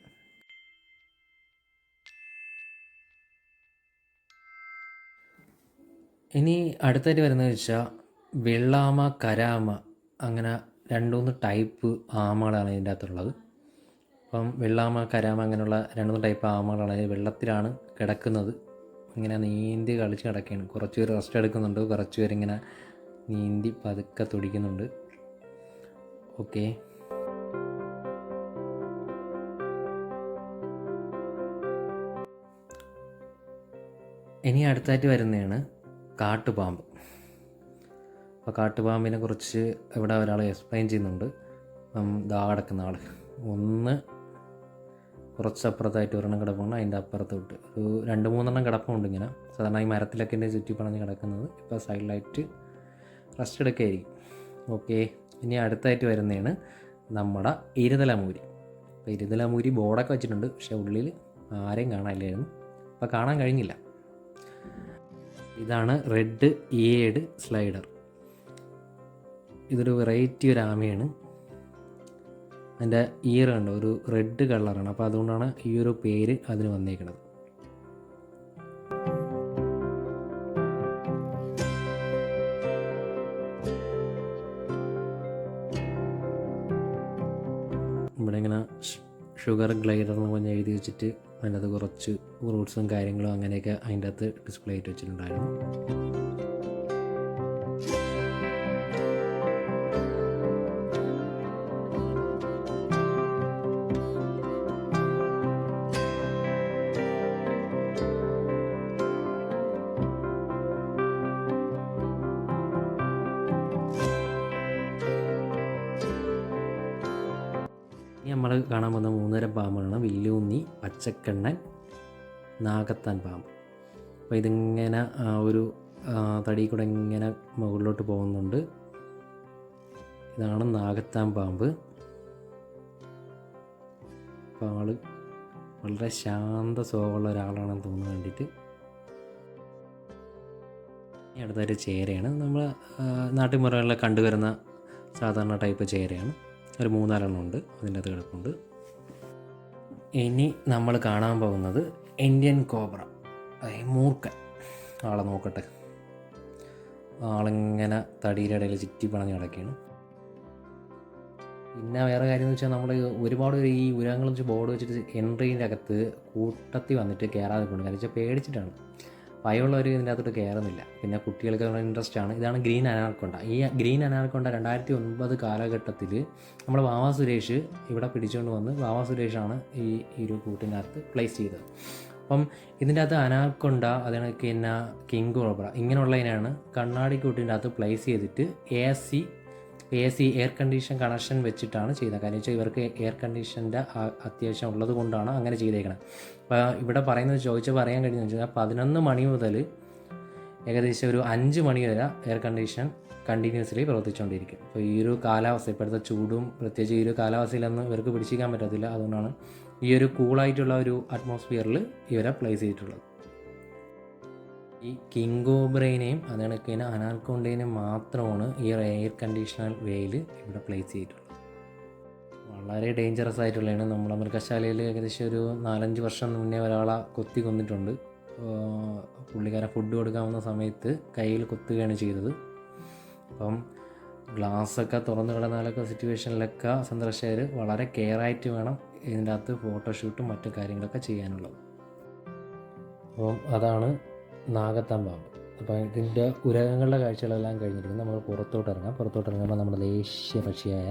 ഇനി അടുത്തായിട്ട് വരുന്നത് വെച്ചാൽ വെള്ളാമ, കരാമ, അങ്ങനെ 2-3 ടൈപ്പ് ആമകളാണ് ഇതിൻ്റെ അകത്തുള്ളത്. അപ്പം വെള്ളാമ, കരാമ അങ്ങനെയുള്ള 2-3 ടൈപ്പ് ആമകളാണ്. വെള്ളത്തിലാണ് കിടക്കുന്നത്. ഇങ്ങനെ നീന്തി കളിച്ച് കിടക്കുകയാണ്. കുറച്ച് പേര് റെസ്റ്റ് എടുക്കുന്നുണ്ട്, കുറച്ച് പേരിങ്ങനെ നീന്തി പതുക്കെ തുടിക്കുന്നുണ്ട്. ഓക്കെ, ഇനി അടുത്തായിട്ട് വരുന്നതാണ് കാട്ടുപാമ്പ്. അപ്പോൾ കാട്ടുപാമ്പിനെ കുറിച്ച് ഇവിടെ ഒരാൾ എക്സ്പ്ലെയിൻ ചെയ്യുന്നുണ്ട്. ദാ കിടക്കുന്ന ആൾ ഒന്ന് കുറച്ചപ്പുറത്തായിട്ട് ഒരെണ്ണം കിടപ്പുണ്ട്, അതിൻ്റെ അപ്പുറത്തോട്ട് ഒരു 2-3 കിടപ്പുണ്ട്. ഇങ്ങനെ സാധാരണ ഈ മരത്തിലൊക്കെ എൻ്റെ ചുറ്റി പറഞ്ഞ് കിടക്കുന്നത്. ഇപ്പോൾ സൈഡിലായിട്ട് റെസ്റ്റ് എടുക്കുകയായിരിക്കും. ഓക്കെ, ഇനി അടുത്തായിട്ട് വരുന്നതാണ് നമ്മുടെ ഇരുതലമൂരി. അപ്പോൾ ഇരുതലമൂരി ബോർഡൊക്കെ വെച്ചിട്ടുണ്ട്, പക്ഷേ ഉള്ളിൽ ആരെയും കാണാനില്ലായിരുന്നു. അപ്പോൾ കാണാൻ കഴിഞ്ഞില്ല. ഇതാണ് റെഡ് ഇയേഡ് സ്ലൈഡർ. ഇതൊരു വെറൈറ്റി ഒരു ആമയാണ്. അതിൻ്റെ ഇയർ കണ്ടോ, ഒരു റെഡ് കളറാണ്. അപ്പോൾ അതുകൊണ്ടാണ് ഈ ഒരു പേര് അതിന് വന്നേക്കുന്നത്. ഇവിടെ ഇങ്ങനെ ഷുഗർ ഗ്ലൈഡർ എന്ന് പറഞ്ഞ് എഴുതി വെച്ചിട്ട് അതിൻ്റെ അകത്ത് കുറച്ച് ഫ്രൂട്ട്സും കാര്യങ്ങളും അങ്ങനെയൊക്കെ അതിൻ്റെ അകത്ത് ഡിസ്പ്ലേ ആയിട്ട് വെച്ചിട്ടുണ്ടായിരുന്നു. ഇനി നമ്മൾ കാണാൻ പോകുന്ന 3 തരം പാമ്പാണ്. വില്ലൂന്നി, പച്ചക്കണ്ണൻ, നാഗത്താൻ പാമ്പ്. അപ്പോൾ ഇതിങ്ങനെ ഒരു തടി കൂടെ ഇങ്ങനെ മുകളിലോട്ട് പോകുന്നുണ്ട്. ഇതാണ് നാഗത്താൻ പാമ്പ്. അപ്പോൾ ആൾ വളരെ ശാന്ത സ്വഭാവമുള്ള ഒരാളാണെന്ന് തോന്നുന്നു കണ്ടിട്ട്. ഇനി അടുത്തൊരു ചേരയാണ്. നമ്മൾ നാട്ടുമുറകളിൽ കണ്ടുവരുന്ന സാധാരണ ടൈപ്പ് ചേരയാണ്. ഒരു 3-4 ഉണ്ട് അതിൻ്റെ അകത്ത് കിടപ്പുണ്ട്. ഇനി നമ്മൾ കാണാൻ പോകുന്നത് ഇന്ത്യൻ കോബ്ര, മൂർഖൻ. ആളെ നോക്കട്ടെ, ആളിങ്ങനെ തടിയുടെ ഇടയിൽ ചുറ്റി പണഞ്ഞ് കിടക്കുകയാണ്. പിന്നെ വേറെ കാര്യം എന്ന് വെച്ചാൽ നമ്മൾ ഒരുപാട് ഈ ഉരകങ്ങൾ വെച്ച് ബോർഡ് വെച്ചിട്ട് എൻട്രീൻ്റെ അകത്ത് കൂട്ടത്തിൽ വന്നിട്ട് കയറാതെ കൊണ്ട് കാരണം വെച്ചാൽ പേടിച്ചിട്ടാണ്. ഭയമുള്ളവർ ഇതിൻ്റെ അകത്തോട്ട് കയറുന്നില്ല. പിന്നെ കുട്ടികൾക്ക് ഇൻട്രസ്റ്റ് ആണ്. ഇതാണ് ഗ്രീൻ അനാർക്കൊണ്ട. ഈ ഗ്രീൻ അനാർക്കൊണ്ട 2009 കാലഘട്ടത്തിൽ നമ്മുടെ വാവാ സുരേഷ് ഇവിടെ പിടിച്ചുകൊണ്ട് വന്ന് വാവാ സുരേഷാണ് ഈ ഒരു കൂട്ടിനകത്ത് പ്ലേസ് ചെയ്തത്. അപ്പം ഇതിൻ്റെ അകത്ത് അനാർക്കൊണ്ട, അതിനൊക്കെ പിന്നെ കിങ് കോബ്ര ഇങ്ങനെയുള്ളതിനാണ് കണ്ണാടി കൂട്ടിൻ്റെ അകത്ത് പ്ലേസ് ചെയ്തിട്ട് AC എയർ കണ്ടീഷൻ കണക്ഷൻ വെച്ചിട്ടാണ് ചെയ്യുന്നത്. കാരണം വെച്ചാൽ ഇവർക്ക് എയർ കണ്ടീഷൻ്റെ അത്യാവശ്യം ഉള്ളത് കൊണ്ടാണ് അങ്ങനെ ചെയ്തേക്കുന്നത്. അപ്പോൾ ഇവിടെ പറയുന്നത് ചോദിച്ചാൽ പറയാൻ കഴിയുന്നത് വെച്ചാൽ 11 മണി മുതൽ ഏകദേശം ഒരു 5 മണി വരെ എയർ കണ്ടീഷൻ കണ്ടിന്യൂസ്ലി പ്രവർത്തിച്ചുകൊണ്ടിരിക്കും. അപ്പോൾ ഈ ഒരു കാലാവസ്ഥ, ഇപ്പോഴത്തെ ചൂടും പ്രത്യേകിച്ച് ഈ ഒരു കാലാവസ്ഥയിലൊന്നും ഇവർക്ക് പിടിച്ചിരിക്കാൻ പറ്റത്തില്ല. അതുകൊണ്ടാണ് ഈ ഒരു കൂളായിട്ടുള്ള ഒരു അറ്റ്മോസ്ഫിയറിൽ ഇവരെ പ്ലേസ് ചെയ്തിട്ടുള്ളത്. ഈ കിങ് കോബ്രേനെയും അതുകണക്ക് അനാർക്കൊണ്ടേനെയും മാത്രമാണ് ഈ എയർ കണ്ടീഷണർ വേയിൽ ഇവിടെ പ്ലേസ് ചെയ്തിട്ടുള്ളത്. വളരെ ഡേഞ്ചറസ് ആയിട്ടുള്ളതാണ്. നമ്മളെ മൃഗശാലയിൽ ഏകദേശം ഒരു 4-5 വർഷം മുന്നേ ഒരാളെ കൊത്തി കൊന്നിട്ടുണ്ട്. പുള്ളിക്കാരൻ ഫുഡ് കൊടുക്കാൻ വന്ന സമയത്ത് കയ്യിൽ കുത്തുകയാണ് ചെയ്തത്. അപ്പം ഗ്ലാസ്സൊക്കെ തുറന്നു കിടന്നാലൊക്കെ സിറ്റുവേഷനിലൊക്കെ സന്ദർശകർ വളരെ കെയറായിട്ട് വേണം ഇതിൻ്റെ അകത്ത് ഫോട്ടോഷൂട്ടും മറ്റു കാര്യങ്ങളൊക്കെ ചെയ്യാനുള്ളത്. അപ്പം അതാണ് നാഗത്താൻ പാമ്പ്. അപ്പോൾ ഇതിൻ്റെ ഉരകങ്ങളുടെ കാഴ്ചകളെല്ലാം കഴിഞ്ഞിരിക്കുന്നത്. നമ്മൾ പുറത്തോട്ട് ഇറങ്ങുമ്പോൾ നമ്മുടെ ദേശീയ പക്ഷിയായ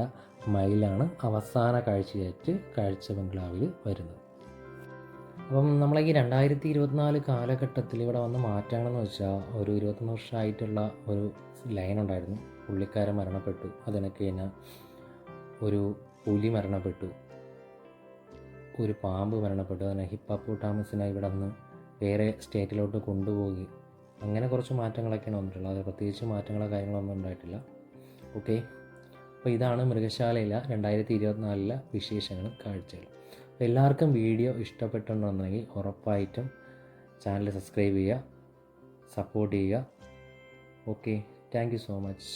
മയിലാണ് അവസാന കാഴ്ചയായിട്ട് കാഴ്ച ബംഗ്ലാവിൽ വരുന്നത്. അപ്പം നമ്മളെ ഈ 2024 കാലഘട്ടത്തിൽ ഇവിടെ വന്ന മാറ്റങ്ങളെന്ന് വെച്ചാൽ ഒരു 21 വർഷമായിട്ടുള്ള ഒരു ലൈൻ ഉണ്ടായിരുന്നു. പുള്ളിക്കാരൻ മരണപ്പെട്ടു. അതിനൊക്കെ തന്നെ ഒരു പുലി മരണപ്പെട്ടു, ഒരു പാമ്പ് മരണപ്പെട്ടു. അതിനെ ഹിപ്പോപ്പൊട്ടാമസിനെ ഇവിടെ നിന്ന് വേറെ സ്റ്റേറ്റിലോട്ട് കൊണ്ടുപോയി. അങ്ങനെ കുറച്ച് മാറ്റങ്ങളൊക്കെയാണ് വന്നിട്ടുള്ളത്. അത് പ്രത്യേകിച്ച് മാറ്റങ്ങളോ കാര്യങ്ങളൊന്നും ഉണ്ടായിട്ടില്ല. ഓക്കെ, അപ്പോൾ ഇതാണ് മൃഗശാലയിലെ 2024 വിശേഷങ്ങളും കാഴ്ചകളും. അപ്പോൾ എല്ലാവർക്കും വീഡിയോ ഇഷ്ടപ്പെട്ടിട്ടുണ്ടെന്നുണ്ടെങ്കിൽ ഉറപ്പായിട്ടും ചാനൽ സബ്സ്ക്രൈബ് ചെയ്യുക, സപ്പോർട്ട് ചെയ്യുക. Okay, thank you so much.